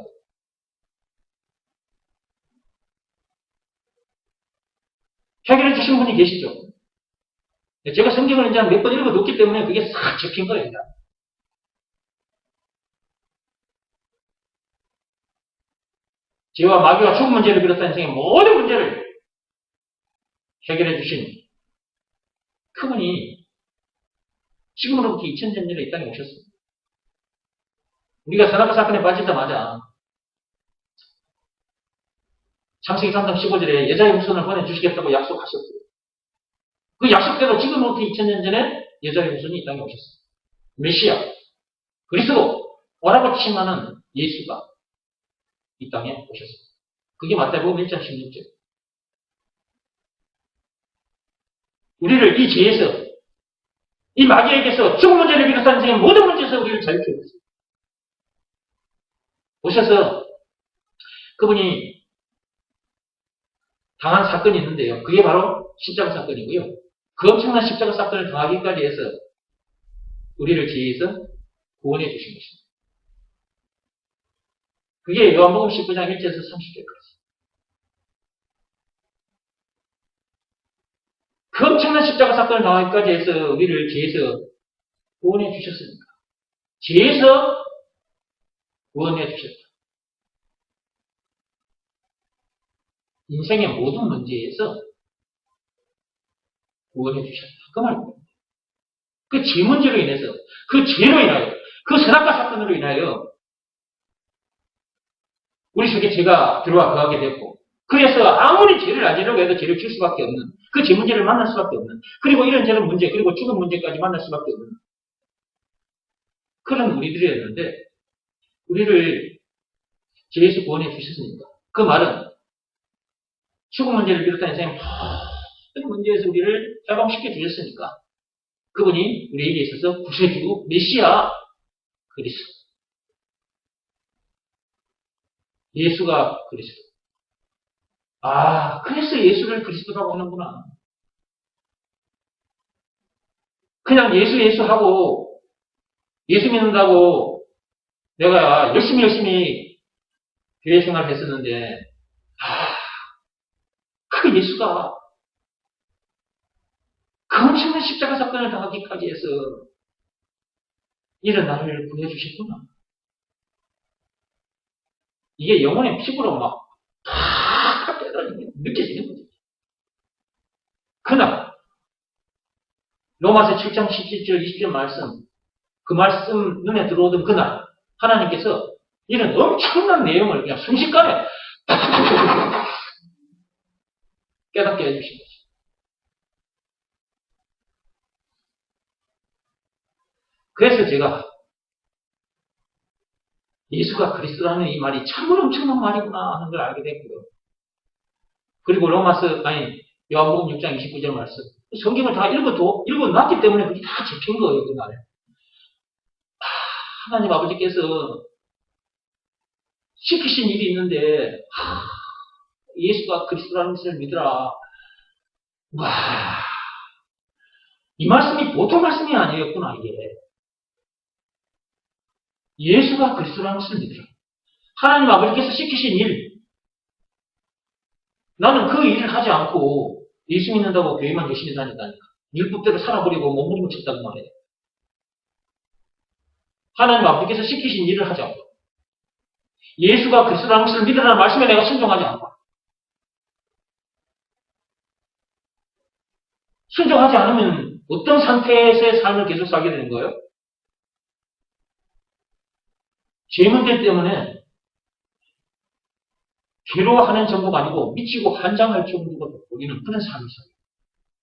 해결해 주신 분이 계시죠? 제가 성경을 이제 몇 번 읽어뒀기 때문에 그게 싹 접힌 거예요. 죄와 마귀와 죽음 문제를 비롯한 인생의 모든 문제를 해결해 주신 그분이 지금으로부터 2000년 전에 이 땅에 오셨습니다. 우리가 선악과 사건에 빠지자마자 창세기 3장 15절에 여자의 후손을 보내주시겠다고 약속하셨어요. 그 약속대로 지금부터 2000년 전에 여자의 후손이 이 땅에 오셨어요. 메시아, 그리스도, 오라고 칭하는 예수가 이 땅에 오셨어요. 그게 마태복음 1장 16절. 우리를 이 죄에서, 이 마귀에게서 죽음 문제를 비롯한 인생의 모든 문제에서 우리를 자유케 했어요. 오셔서 그분이 당한 사건이 있는데요. 그게 바로 십자가 사건이고요. 그 엄청난 십자가 사건을 당하기까지 해서 우리를 죄에서 구원해 주신 것입니다. 그게 요한복음 19장 1절에서 30절까지. 그 엄청난 십자가 사건을 당하기까지 해서 우리를 죄에서 구원해 주셨으니까. 죄에서 구원해 주셨다. 인생의 모든 문제에서 구원해 주셨다. 그 말입니다. 그 죄 문제로 인해서, 그 죄로 인하여, 그 선악과 사건으로 인하여 우리 속에 죄가 들어와 거하게 됐고, 그래서 아무리 죄를 안 지려고 해도 죄를 질 수밖에 없는, 그 죄 문제를 만날 수밖에 없는, 그리고 이런저런 문제, 그리고 죽음 문제까지 만날 수밖에 없는 그런 우리들이었는데, 우리를 죄에서 구원해 주셨으니까. 그 말은 죽음 문제를 비롯한 인생의 모든 문제에서 우리를 해방시켜 주셨으니까 그분이 우리에게 있어서 구세주, 메시아, 그리스도. 예수가 그리스도. 아, 그래서 예수를 그리스도라고 하는구나. 그냥 예수 하고, 예수 믿는다고 내가 열심히 교회 생활을 했었는데, 아, 그 예수가 그 엄청난 십자가 사건을 당하기까지 해서 이런 나를 구해주셨구나. 이게 영혼의 피부로 다 깨달은 게 느껴지는 거지. 그날, 로마서 7장 17절, 20절 말씀, 그 말씀 눈에 들어오던 그날, 하나님께서 이런 엄청난 내용을 그냥 순식간에 깨닫게 해주신 거지. 그래서 제가 예수가 그리스도라는 이 말이 참으로 엄청난 말이구나 하는 걸 알게 됐고요. 그리고 요한복음 6장 29절 말씀. 성경을 다 읽어놨기 때문에 그게 다 잡힌 거예요, 그날에. 하나님 아버지께서 시키신 일이 있는데, 예수가 그리스도라는 것을 믿으라. 와, 이 말씀이 보통 말씀이 아니었구나, 이게. 예수가 그리스도라는 것을 믿으라. 하나님 아버지께서 시키신 일, 나는 그 일을 하지 않고 예수 믿는다고 교회만 열심히 다닌다니까. 율법대로 살아버리고 몸부림을 쳤다고 말해요. 하나님 아버지께서 시키신 일을 하지 않고 예수가 그리스도라는 것을 믿으라는 말씀에 내가 순종하지 않고 순종하지 않으면 어떤 상태에서의 삶을 계속 살게 되는 거예요? 죄 문제 때문에 괴로워하는 정도가 아니고 미치고 환장할 정도가 우리는 그런 삶이 있어요.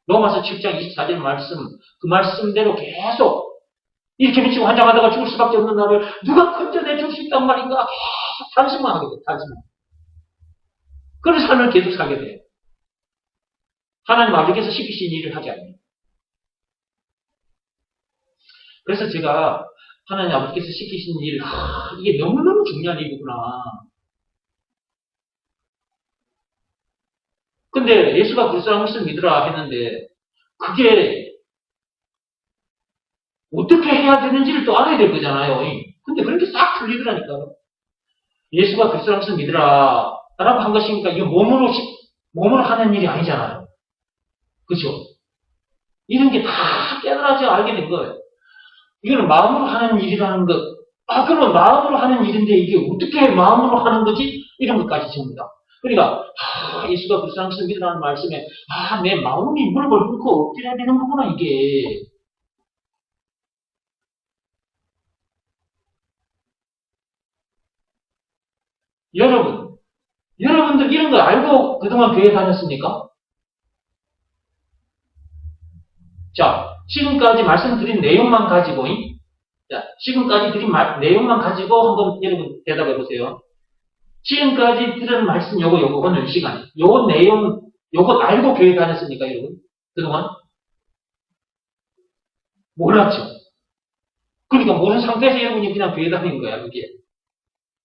로마서 7장 24절 말씀, 그 말씀대로 계속 이렇게 미치고 환장하다가 죽을 수밖에 없는 나를 누가 건져내 줄 수 있단 말인가 계속 탄식만 하게 돼요. 탄식만. 그런 삶을 계속 살게 돼요. 하나님 아버지께서 시키신 일을 하지 않아요. 그래서 제가 하나님 아버지께서 시키신 일, 이게 너무너무 중요한 일이구나. 근데 예수가 그리스도라는 것을 믿으라 했는데 그게 어떻게 해야 되는지를 또 알아야 될 거잖아요. 근데 그렇게 싹 풀리더라니까요. 예수가 그리스도라는 것을 믿으라 라고 한 것이니까 이게 몸으로 하는 일이 아니잖아요. 그렇죠? 이런 게 다 깨달아져 알게 된 거예요. 이거는 마음으로 하는 일이라는 것. 그러면 마음으로 하는 일인데 이게 어떻게 마음으로 하는 거지? 이런 것까지 전부 다. 그러니까 예수가 그리스도라는 것을 믿으라는 말씀에 내 마음이 무릎을 꿇고 엎드려야 되는 거구나 이게. 여러분들 이런 거 알고 그동안 교회 다녔습니까? 자, 지금까지 말씀드린 내용만 가지고, 지금까지 드린 내용만 가지고 한번 여러분 대답해 보세요. 지금까지 들은 말씀 요거 오늘 시간 요거 내용 요거 알고 교회 다녔습니까 여러분? 그동안? 몰랐죠. 그러니까 모르는 상태에서 여러분이 그냥 교회 다니는 거야 그게.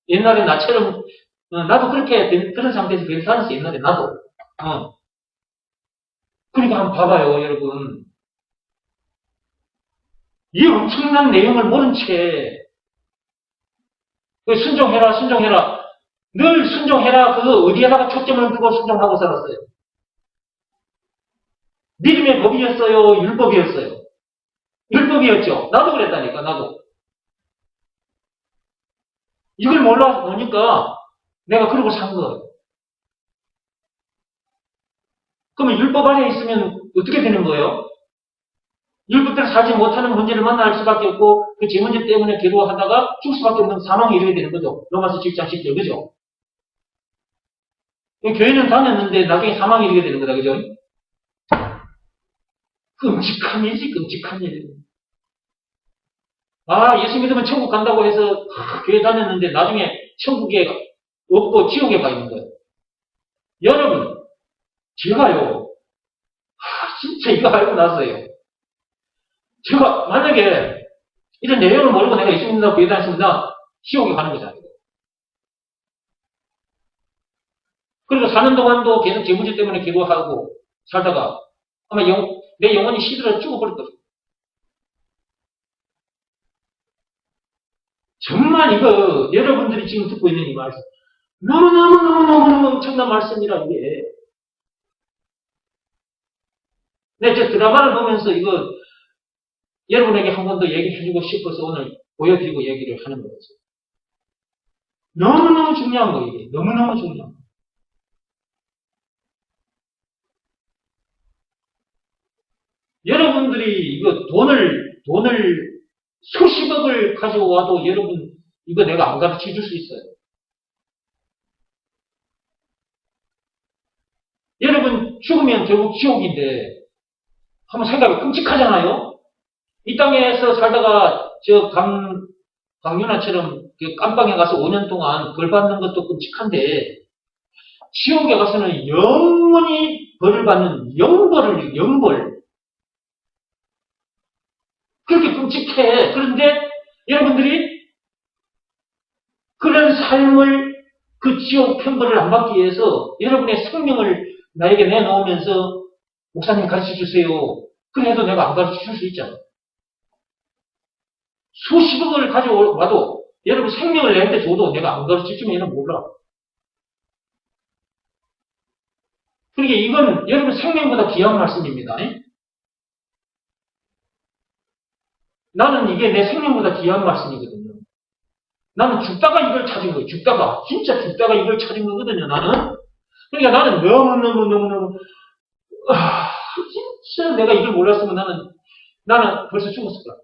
옛날에 나처럼 나도 그런 상태에서 교회 다녔어 옛날에 나도. 그러니까 한번 봐봐요 여러분. 이 엄청난 내용을 모른 채 순종해라 늘 순종해라 그거 어디에다가 초점을 두고 순종하고 살았어요. 믿음의 법이었어요 율법이었어요. 율법이었죠. 나도 그랬다니까 나도. 이걸 몰라보니까 내가 그러고 산 거예요. 그러면 율법 안에 있으면 어떻게 되는 거예요? 율법대로 살지 못하는 문제를 만날 수밖에 없고 그 죄 문제 때문에 괴로워하다가 죽을 수밖에 없는 사망에 이르게 되는 거죠. 로마서 7장 10절 그죠? 교회는 다녔는데 나중에 사망에 이르게 되는 거다 그죠? 끔찍한 일이지 끔찍한 일. 예수 믿으면 천국 간다고 해서 교회 다녔는데 나중에 천국에 없고 지옥에 가 있는 거예요. 여러분 제가요 진짜 이거 알고 나서요. 제가 만약에 이런 내용을 모르고 내가 예수 믿는다고 교회 다녔으면 나 지옥에 가는 거잖아요. 그리고 사는 동안도 계속 제 문제 때문에 기도하고 살다가 아마 내 영혼이 시들어 죽어버릴 거예요. 정말 이거 여러분들이 지금 듣고 있는 이 말씀 너무너무너무너무 엄청난 말씀이라 이게. 근데 저 드라마를 보면서 이거 여러분에게 한 번 더 얘기해주고 싶어서 오늘 보여드리고 얘기를 하는 거죠. 너무너무 중요한 거 이게. 너무너무 중요한 거. 여러분들이 이거 돈을 수십억을 가지고 와도 여러분 이거 내가 안 가르쳐 줄 수 있어요. 여러분 죽으면 결국 지옥인데 한번 생각해 끔찍하잖아요. 이 땅에서 살다가 저 강윤아처럼 깜방에 가서 5년 동안 벌 받는 것도 끔찍한데 지옥에 가서는 영원히 벌을 받는 영벌. 그렇게 끔찍해. 그런데 여러분들이 그런 삶을 그 지옥 편벌을 안 받기 위해서 여러분의 생명을 나에게 내놓으면서 목사님 가르쳐 주세요. 그래도 내가 안 가르쳐 줄 수 있잖아. 수십억을 가져와도 여러분 생명을 내한테 줘도 내가 안 가르쳐 주면 얘는 몰라. 그러니까 이건 여러분 생명보다 귀한 말씀입니다. 나는 이게 내 생명보다 귀한 말씀이거든요. 나는 죽다가 이걸 찾은 거예요. 진짜 죽다가 이걸 찾은 거거든요, 나는. 그러니까 나는 너무너무, 진짜 내가 이걸 몰랐으면 나는 벌써 죽었을 거야.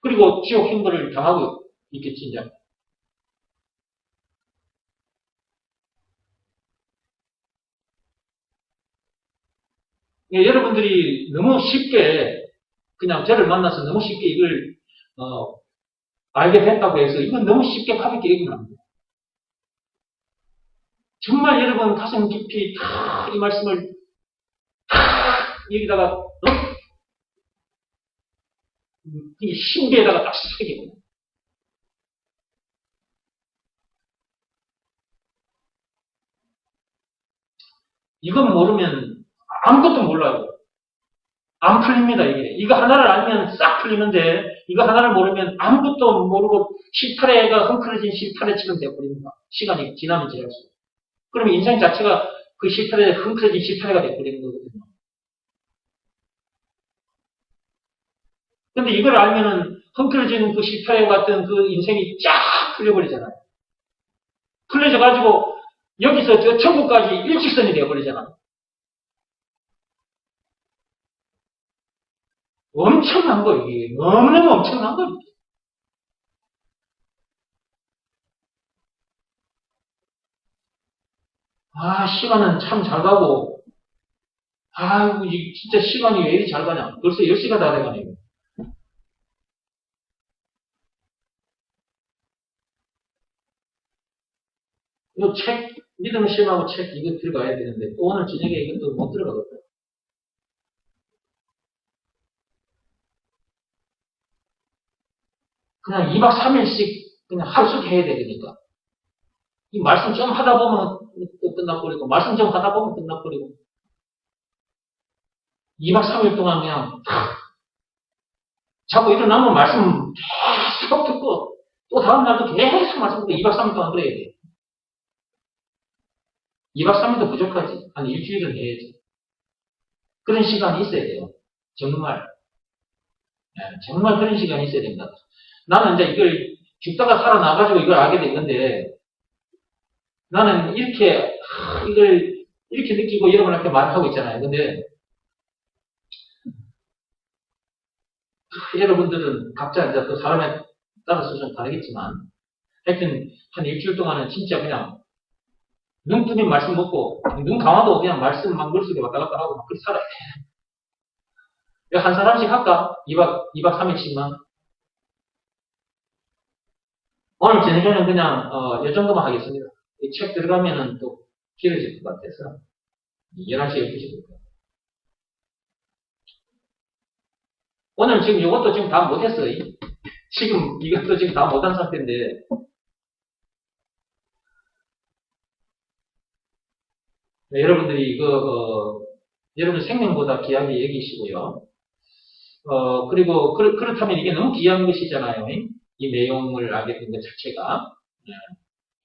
그리고 지옥 형벌을 당하고 있겠지, 이제. 여러분들이 너무 쉽게, 그냥 저를 만나서 너무 쉽게 이걸, 알게 됐다고 해서 이건 너무 쉽게 가볍게 얘기는 안 돼요. 정말 여러분 가슴 깊이 이 말씀을 여기다가 이 신비에다가 딱 새기고 이건 모르면 아무것도 몰라요. 안 풀립니다, 이게. 이거 하나를 알면 싹 풀리는데, 이거 하나를 모르면 아무것도 모르고 실타래가 헝클어진 실타래처럼 되어버립니다. 시간이 지나면 지날수록. 그러면 인생 자체가 그 실타래, 헝클어진 실타래가 되어버리는 거거든요. 근데 이걸 알면은 헝클어진 그 실타래 같은 그 인생이 쫙 풀려버리잖아요. 풀려져가지고 여기서 저 천국까지 일직선이 되어버리잖아요. 엄청난 거, 이게. 너무너무 엄청난 거. 시간은 참 잘 가고, 아이고, 진짜 시간이 왜 이리 잘 가냐. 벌써 10시가 다 돼가네요. 이거 믿음의 시험하고 책, 이거 들어가야 되는데, 또 오늘 저녁에 이것도 못 들어가거든요. 그냥 2박 3일씩 그냥 하루씩 해야 되니까. 이 말씀 좀 하다 보면 또 끝나버리고, 말씀 좀 하다 보면 끝나버리고. 2박 3일 동안 그냥 자꾸 일어나면 말씀 계속 듣고, 또 다음날도 계속 말씀 듣고 2박 3일 동안 그래야 돼. 2박 3일도 부족하지. 한 일주일은 해야지. 그런 시간이 있어야 돼요. 정말. 정말 그런 시간이 있어야 된다. 나는 이제 이걸 죽다가 살아나가지고 이걸 알게 된 건데, 나는 이걸 이렇게 느끼고 여러분한테 말하고 있잖아요. 근데, 여러분들은 각자 이제 또 사람에 따라서 좀 다르겠지만, 하여튼, 한 일주일 동안은 진짜 그냥, 눈 뜨면 말씀 먹고, 눈 감아도 그냥 말씀 막 머릿속에 왔다 갔다 하고 막 그렇게 살아야 돼. 한 사람씩 할까? 2박 3일씩만. 오늘 저녁에는 그냥, 이 정도만 하겠습니다. 이 책 들어가면은 또 길어질 것 같아서, 11시, 12시 될 거예요. 오늘 지금 이것도 지금 다 못했어요. 지금 이것도 지금 다 못한 상태인데, 여러분들이 여러분 생명보다 귀하게 여기시고요. 그리고 그렇다면 이게 너무 귀한 것이잖아요. 이 내용을 알게 된 것 자체가. 네.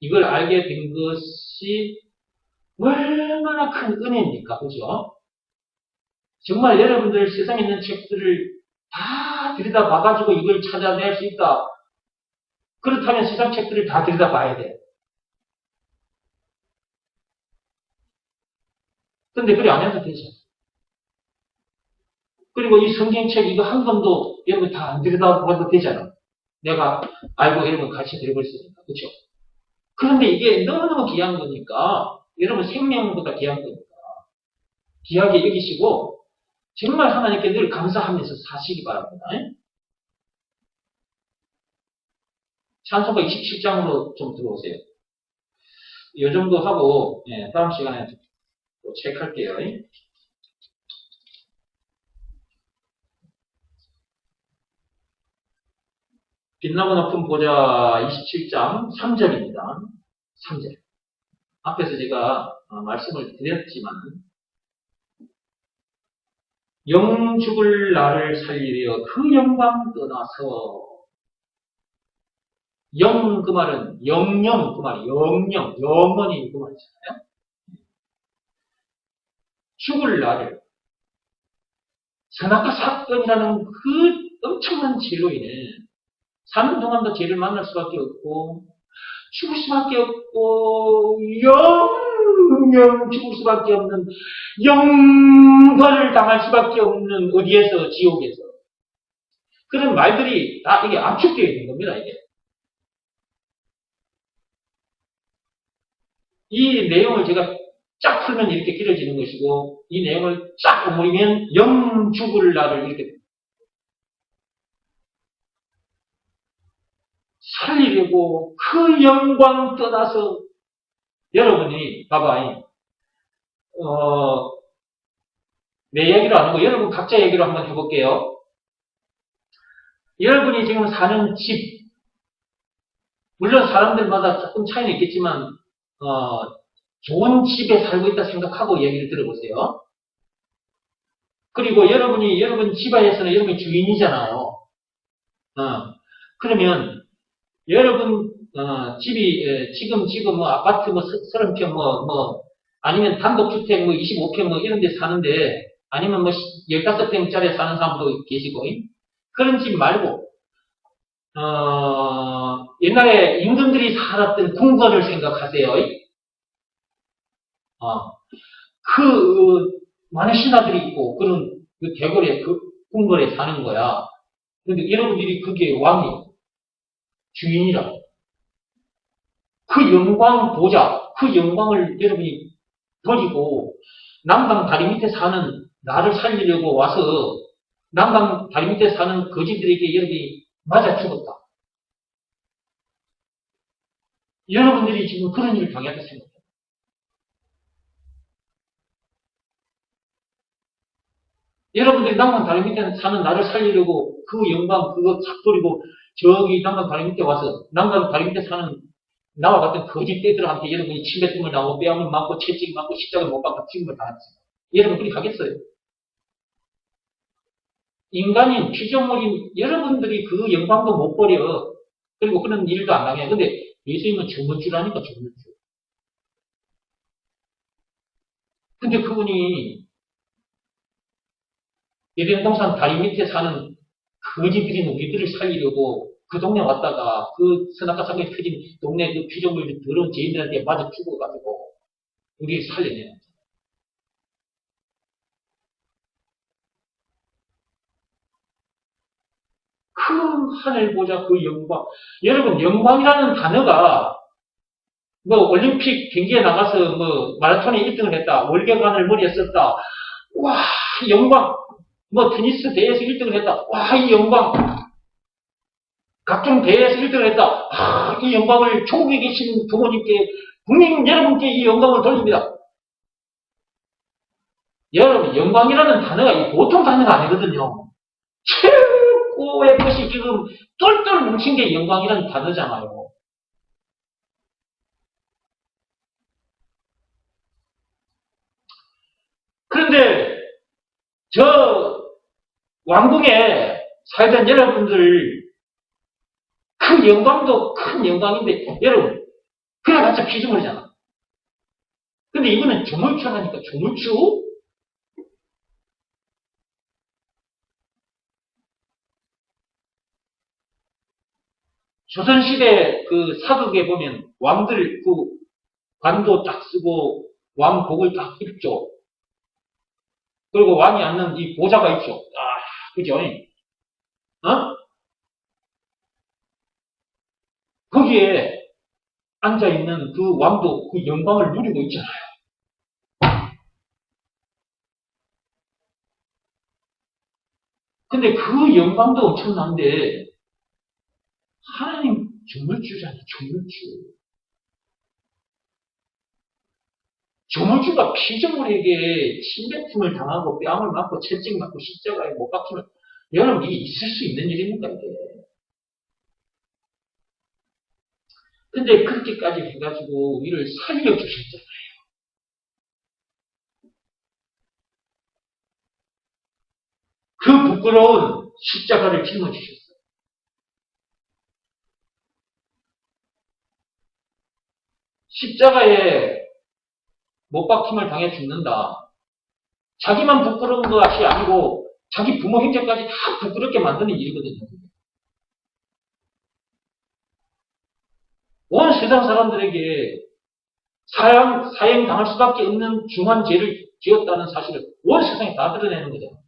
이걸 알게 된 것이 얼마나 큰 은혜입니까? 그죠? 정말 여러분들 세상에 있는 책들을 다 들여다봐가지고 이걸 찾아낼 수 있다. 그렇다면 세상 책들을 다 들여다봐야 돼요. 근데 그래 안 해도 되죠. 그리고 이 성경책 이거 한 권도 여러분 다 안 들여다봐도 되잖아. 내가 알고 여러분 같이 들어볼 수 있으니까. 그렇죠? 그런데 이게 너무너무 귀한 거니까 여러분 생명보다 귀한 거니까 귀하게 여기시고 정말 하나님께 늘 감사하면서 사시기 바랍니다. 찬송가 27장으로 좀 들어오세요. 이 정도 하고 다음 시간에 또 체크할게요. 빛나고 높은 보좌 27장 3절입니다. 3절. 앞에서 제가 말씀을 드렸지만 영 죽을 나를 살리려 그 영광 떠나서 영 그 말은 영영 그 말이 영원히 그 말이잖아요. 죽을 나를 선악과 사건이라는 그 엄청난 죄로 인해 사는 동안도 죄를 만날 수밖에 없고 죽을 수밖에 없고 영영 죽을 수밖에 없는 영벌을 당할 수밖에 없는 어디에서 지옥에서 그런 말들이 다 이게 압축되어 있는 겁니다. 이 내용을 제가 쫙 풀면 이렇게 길어지는 것이고 이 내용을 쫙 오므리면 영 죽을 날을 이렇게 살리려고 그 영광 떠나서 여러분이 봐봐 내 얘기로 안 하고 여러분 각자 얘기로 한번 해볼게요. 여러분이 지금 사는 집 물론 사람들마다 조금 차이는 있겠지만 좋은 집에 살고 있다 생각하고 얘기를 들어보세요. 그리고 여러분 집안에서는 여러분이 주인이잖아요. 그러면 여러분 집이 지금 뭐 아파트 뭐 30평 아니면 단독주택 25평 이런 데 사는데 아니면 15평짜리 사는 사람도 계시고 그런 집 말고 옛날에 임금들이 살았던 궁궐을 생각하세요. 많은 신하들이 있고 그런 그 대궐에 그 궁궐에 사는 거야. 그런데 여러분들이 그게 왕이 주인이라고. 그 영광 보자. 그 영광을 여러분이 버리고 남강 다리 밑에 사는 나를 살리려고 와서 남강 다리 밑에 사는 거지들에게 여러분이 맞아 죽었다. 여러분들이 지금 그런 일을 당했다 생각해요. 여러분들이 남강 다리 밑에 사는 나를 살리려고 그 영광 그거 착 버리고 저기 남강 다리 밑에 와서 남강 다리 밑에 사는 나와 같은 거짓 떼들한테 여러분이 침뱉음을 나오고 뺨을 맞고 채찍을 맞고 십자가를 못 박고 죽임을 당했어요. 여러분 그렇게 하겠어요? 인간인 피조물인 여러분들이 그 영광도 못 버려. 그리고 그런 일도 안 당해. 근데 예수님은 죽을 줄 아니까 죽을 줄. 근데 그분이 예배당 동산 다리 밑에 사는 거지들인 우리들을 살리려고 그 동네 왔다가 그 선악과 사건이 터진 동네 그 피조물 더러운 죄인들한테 맞아 죽어가지고 우리를 살려내는 그 하늘 보자 그 영광. 여러분 영광이라는 단어가 올림픽 경기에 나가서 마라톤에 1등을 했다. 월계관을 머리에 썼다. 와 영광. 테니스 대회에서 1등을 했다. 와 이 영광. 각종 대회에서 1등을 했다. 이 영광을 천국에 계신 부모님께 국민 여러분께 이 영광을 돌립니다. 여러분 영광이라는 단어가 보통 단어가 아니거든요. 최고의 것이 지금 똘똘 뭉친 게 영광이라는 단어잖아요. 왕궁에 살던 여러분들, 그 영광도 큰 영광인데, 여러분, 그래봤자 피조물이잖아. 근데 이거는 조물주 하니까 조물주? 조선시대 그 사극에 보면 왕들 그 관도 딱 쓰고 왕복을 딱 입죠. 그리고 왕이 앉는 이 보좌가 있죠. 아, 그죠? 어? 거기에 앉아있는 그 왕도 그 영광을 누리고 있잖아요. 근데 그 영광도 엄청난데, 하나님 조물주잖아요, 조물주. 조물주가 피조물에게 침뱉음을 당하고 뺨을 맞고 채찍 맞고 십자가에 못 박히면, 여러분, 이게 있을 수 있는 일입니까, 이게? 근데 그렇게까지 해가지고 우리를 살려주셨잖아요. 그 부끄러운 십자가를 짊어지셨어요. 십자가에 못 박힘을 당해 죽는다. 자기만 부끄러운 것이 아니고 자기 부모 형제까지 다 부끄럽게 만드는 일이거든요. 온 세상 사람들에게 사형 당할 수밖에 없는 중한 죄를 지었다는 사실을 온 세상에 다 드러내는 거죠.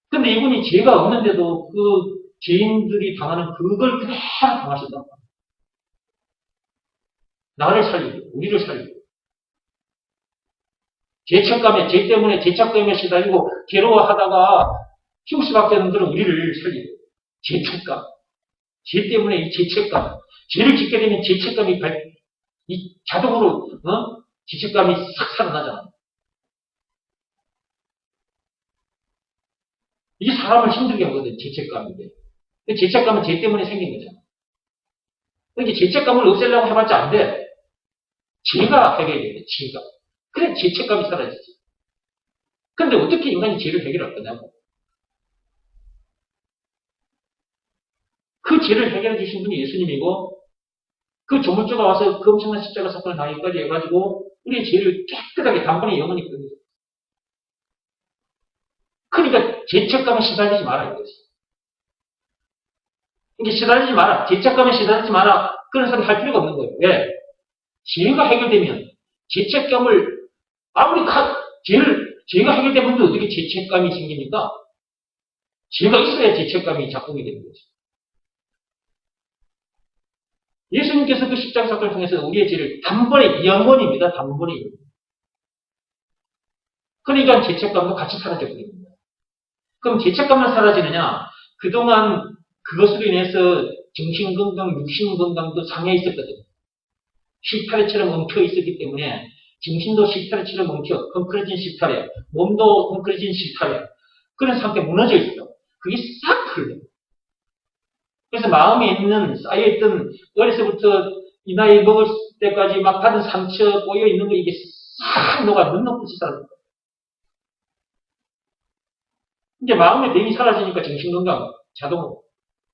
근데 이분이 죄가 없는데도 그 죄인들이 당하는 그걸 그대로 당하셨다. 나를 살리고, 우리를 살리고. 죄책감에, 죄 때문에 죄책감에 시달리고 괴로워하다가 죽을 수밖에 없는 그런 우리를 살리고. 죄책감. 죄 때문에 이 죄책감. 죄를 짓게 되면 죄책감이 자동으로, 죄책감이 싹 살아나잖아. 이게 사람을 힘들게 하거든, 죄책감인데. 죄책감은 죄 때문에 생긴 거잖아. 그러니까 죄책감을 없애려고 해봤자 안 돼. 죄가 해결해야 돼, 죄가. 그래, 죄책감이 사라지지. 근데 어떻게 인간이 죄를 해결할 거냐고. 그 죄를 해결해 주신 분이 예수님이고, 그 조물주가 와서 그 엄청난 십자가 사건을 당하기까지 해가지고, 우리의 죄를 깨끗하게 단번에 영원히 끊는 거죠. 그러니까 죄책감에 시달리지 마라, 이거지. 이게 시달리지 마라. 죄책감에 시달리지 마라. 그런 소리 할 필요가 없는 거예요. 왜? 죄가 해결되면, 죄책감을, 아무리 죄가 해결되면 어떻게 죄책감이 생깁니까? 죄가 있어야 죄책감이 작동이 되는 거죠. 예수님께서 그 십자가 사건을 통해서 우리의 죄를 단번에, 영원입니다. 단번에. 그러니까 죄책감도 같이 사라져버립니다. 그럼 죄책감만 사라지느냐? 그동안 그것으로 인해서 정신건강, 육신건강도 상해 있었거든요. 실타래처럼 엉켜 있었기 때문에 정신도 실타래처럼 엉켜, 헝클어진 실타래, 몸도 헝클어진 실타래. 그런 상태에 무너져 있어요. 그게 싹 풀려요. 그래서 마음에 있는, 쌓여있던, 어려서부터 이 나이 먹을 때까지 막 받은 상처, 꼬여있는 거 이게 싹 녹아 눈높이 사라져요. 이제 마음의 병이 사라지니까 정신건강, 자동으로.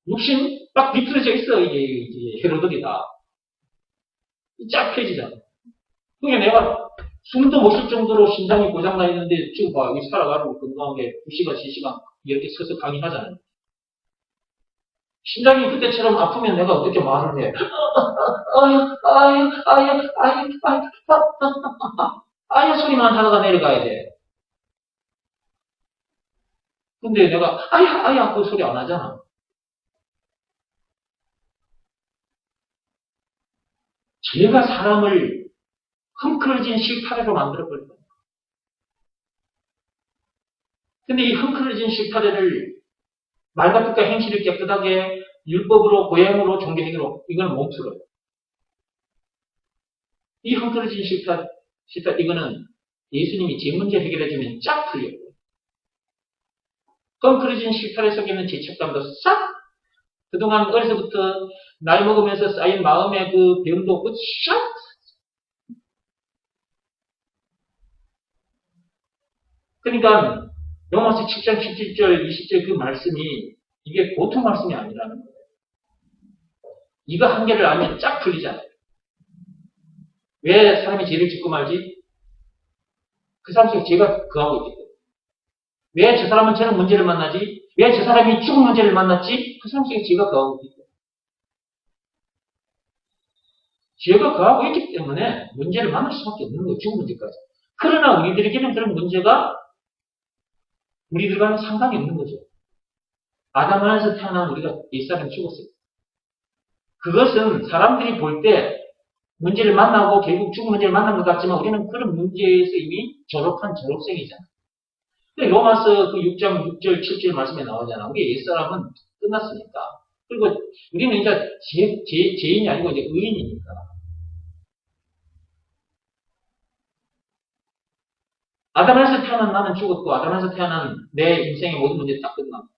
육신 딱 비틀어져 있어, 이게 회로들이 다. 쫙 펴지잖아. 그러니까 내가 숨도 못 쉴 정도로 심장이 고장나 있는데, 지금 봐, 여기 살아가지고 건강하게 2시간, 3시간 이렇게 서서 강의하잖아요. 심장이 그때처럼 아프면 내가 어떻게 말을 해? 아유, 소리만 하다가 내려가야 돼. 근데 내가, 아야, 그 소리 안 하잖아. 죄가 사람을 헝클어진 실타래로 만들어버릴 거예요. 근데 이 헝클어진 실타래를 말과 뜻과 행실을 깨끗하게 율법으로, 고행으로, 종교행위로, 이거는 못 풀어요. 이 헝클어진 실타래, 이거는 예수님이 죄 문제 해결해주면 쫙 풀려요. 헝클어진 실타래 속에 있는 죄책감도 싹, 그동안 어려서부터 나이 먹으면서 쌓인 마음의 그 병도 싹, 그러니까 로마서 7장 17절, 20절 그 말씀이 이게 보통 말씀이 아니라는 거예요. 이거 한 개를 알면 쫙 풀리잖아요. 왜 사람이 죄를 짓고 말지? 그 사람 속에 죄가 거하고 있기 때문에. 왜 저 사람은 저런 문제를 만나지? 왜 저 사람이 죽은 문제를 만났지? 그 사람 속에 죄가 거하고 있기 때문에. 죄가 거하고 있기 때문에 문제를 만날 수밖에 없는 거예요. 죽은 문제까지. 그러나 우리들에게는 그런 문제가 우리들과는 상관이 없는 거죠. 아담 안에서 태어난 우리가 옛사람이 죽었어요. 그것은 사람들이 볼 때 문제를 만나고 결국 죽은 문제를 만난 것 같지만 우리는 그런 문제에서 이미 졸업한 졸업생이잖아. 로마서 그 6장 6절 7절 말씀에 나오잖아. 우리 옛사람은 끝났으니까. 그리고 우리는 이제 죄인이 아니고 이제 의인이니까. 아담에서 태어난 나는 죽었고 아담에서 태어난 내 인생의 모든 문제 다 끝났고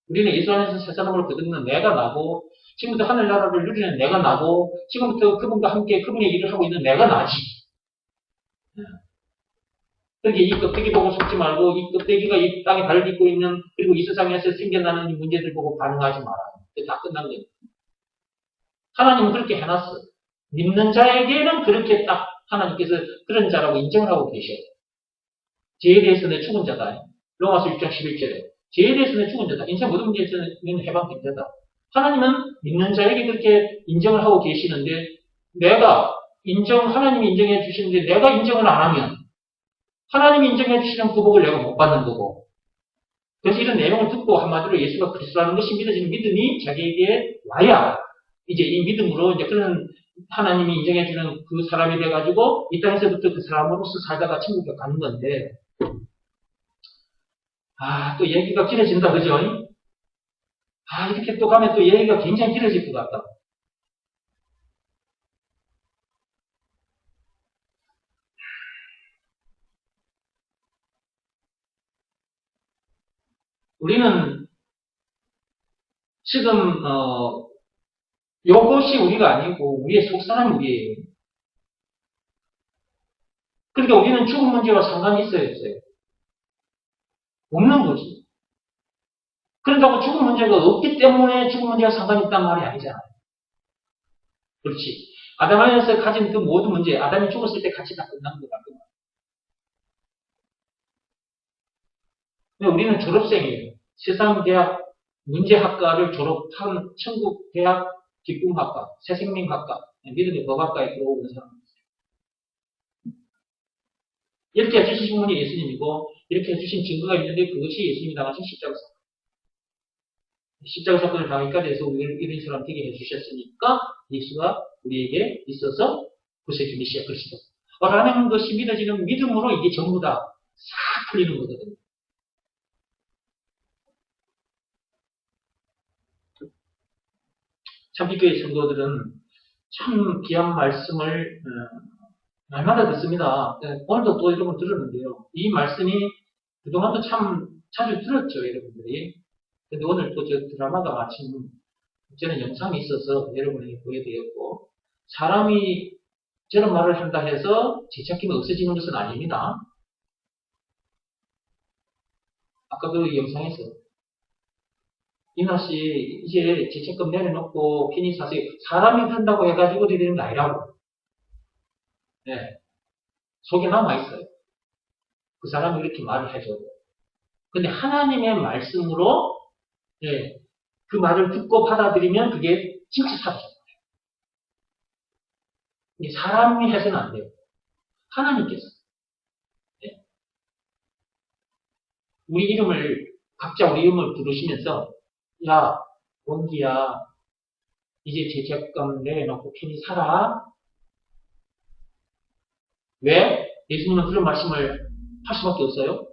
우리는 예수 안에서 새 사람으로 거듭난 내가 나고 지금부터 하늘나라를 누리는 내가 나고 지금부터 그분과 함께 그분의 일을 하고 있는 내가 나지. 그러니까 이 껍데기 보고 속지 말고 이 껍데기가 이 땅에 발을 딛고 있는 그리고 이 세상에서 생겨나는 이 문제들 보고 반응하지 마라. 다 끝난 거예요. 하나님은 그렇게 해놨어. 믿는 자에게는 그렇게 딱 하나님께서 그런 자라고 인정을 하고 계셔요. 죄에 대해서는 죽은 자다. 로마서 6장 11절에 죄에 대해서는 죽은 자다. 인생 모든 문제에서는 해방된 자다. 하나님은 믿는 자에게 그렇게 인정을 하고 계시는데 하나님이 인정해 주시는데 내가 인정을 안 하면 하나님이 인정해 주시는 그 복을 내가 못 받는 거고 그래서 이런 내용을 듣고 한마디로 예수가 그리스도라는 것이 믿어지는 믿음이 자기에게 와야 이제 이 믿음으로 이제 그런 하나님이 인정해 주는 그 사람이 돼가지고 이 땅에서부터 그 사람으로서 살다가 천국에 가는 건데 또 얘기가 길어진다 그죠? 이렇게 또 가면 또 얘기가 굉장히 길어질 것 같다. 우리는 지금 요것이 우리가 아니고 우리의 속사람이 우리예요. 그러니까 우리는 죽은 문제와 상관이 있어요, 없어요? 없는 거지. 그런다고 죽은 문제가 없기 때문에 죽은 문제와 상관이 있단 말이 아니잖아요. 그렇지. 아담 안에서 가진 그 모든 문제, 아담이 죽었을 때 같이 다 끝난 거다. 근데 우리는 졸업생이에요. 세상 대학 문제학과를 졸업한 천국 대학 기쁨학과, 새생명학과, 믿음의 법학과에 들어오는 사람. 이렇게 해주신 분이 예수님이고, 이렇게 해주신 증거가 있는데 그것이 예수님이 당하신 십자가 사건. 십자가 사건을 당하기까지 해서 이런 사람 되게 해주셨으니까 예수가 우리에게 있어서 구세주 메시아 그리스도. 라는 것이 믿어지는 믿음으로 이게 전부 다 싹 풀리는 거거든요. 참기교회 성도들은 참 귀한 말씀을 날마다 듣습니다. 오늘도 또 여러분 들었는데요. 이 말씀이 그동안도 참 자주 들었죠, 여러분들이. 근데 오늘 또 저 드라마가 마침 저는 영상이 있어서 여러분에게 보여드렸고 사람이 저런 말을 한다 해서 재찾기가 없어지는 것은 아닙니다. 아까 그 영상에서 이나씨 이제 재채권 내려놓고 편히 사세요. 사람이 한다고 해가지고 되는 게 아니라고. 네. 속에 남아있어요. 그 사람이 이렇게 말을 해줘도. 근데 하나님의 말씀으로 그 말을 듣고 받아들이면 그게 진짜 사라져요. 이게 사람이 해서는 안 돼요. 하나님께서. 네. 각자 우리 이름을 부르시면서 야, 원기야, 이제 죄책감 내려놓고 편히 살아. 왜? 예수님은 그런 말씀을 할 수밖에 없어요.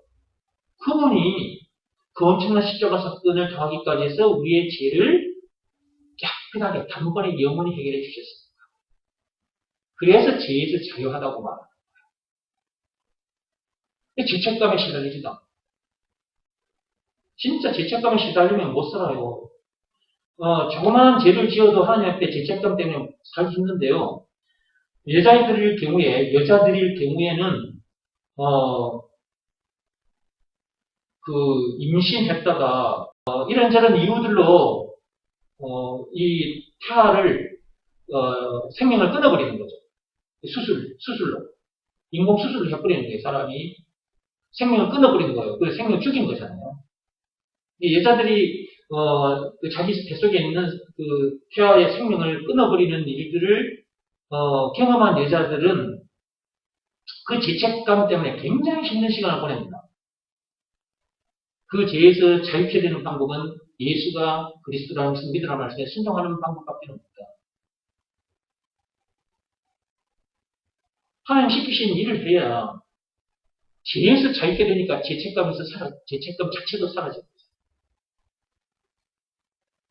그분이 그 엄청난 십자가 사건을 당하기까지 해서 우리의 죄를 깨끗하게 단번에 영원히 해결해 주셨습니다. 그래서 죄에서 자유하다고 말합니다. 죄책감에 시달리지도 진짜 죄책감에 시달리면 못 살아요. 조그마한 죄를 지어도 하나님 앞에 죄책감 때문에 살기 힘든데요. 여자들일 경우에는 임신했다가, 이런저런 이유들로, 이 태아를, 생명을 끊어버리는 거죠. 수술로. 인공수술을 해버리는 거예요, 사람이. 생명을 끊어버리는 거예요. 그래서 생명을 죽인 거잖아요. 여자들이, 자기 뱃속에 있는 태아의 생명을 끊어버리는 일들을, 경험한 여자들은 그 죄책감 때문에 굉장히 힘든 시간을 보냅니다. 그 죄에서 자유케 되는 방법은 예수가 그리스도라는 것을 믿으라는 말씀에 순종하는 방법밖에 없습니다. 하나님 시키신 일을 해야 죄에서 자유케 되니까 죄책감 자체도 사라집니다.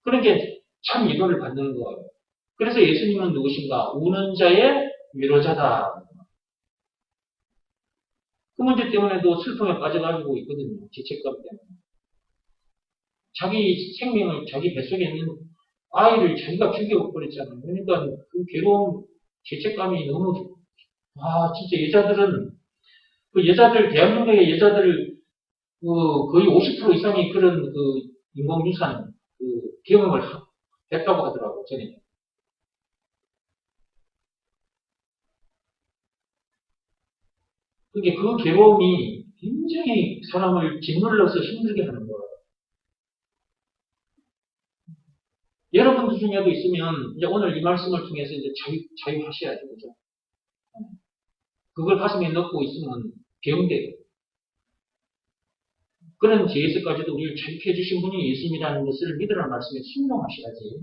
그러니까 참 위로를 받는 거예요. 그래서 예수님은 누구신가? 우는 자의 위로자다. 그 문제 때문에도 슬픔에 빠져가지고 있거든요. 죄책감 때문에. 자기 생명을, 자기 뱃속에 있는 아이를 자기가 죽여버렸잖아요. 그러니까 그 괴로움, 죄책감이 너무, 진짜 대한민국의 여자들, 거의 50% 이상이 그런 인공유산, 경험을 했다고 하더라고요, 전에. 그게 그 괴로움이 굉장히 사람을 짓눌러서 힘들게 하는 거예요. 여러분들 중에도 있으면, 이제 오늘 이 말씀을 통해서 이제 자유하셔야죠, 그죠? 그걸 가슴에 넣고 있으면 병돼요. 그런 죄에서까지도 우리를 자유케 해주신 분이 예수님이라는 것을 믿으라는 말씀에 순종하셔야지.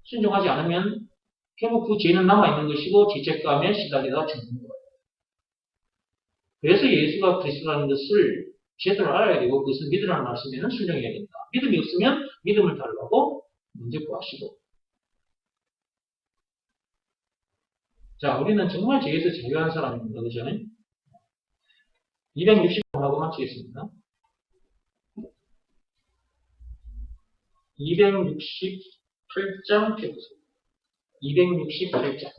순종하지 않으면 결국 그 죄는 남아있는 것이고 죄책감에 시달리다가 죽는 거예요. 그래서 예수가 그리스도라는 것을 제대로 알아야 되고 그것을 믿으라는 말씀에는 순종해야 된다. 믿음이 없으면 믿음을 달라고 문제 구하시고. 자, 우리는 정말 죄에서 자유한 사람입니다. 그죠? 260번 하고 마치겠습니다. 268장 펴보세요. 268장.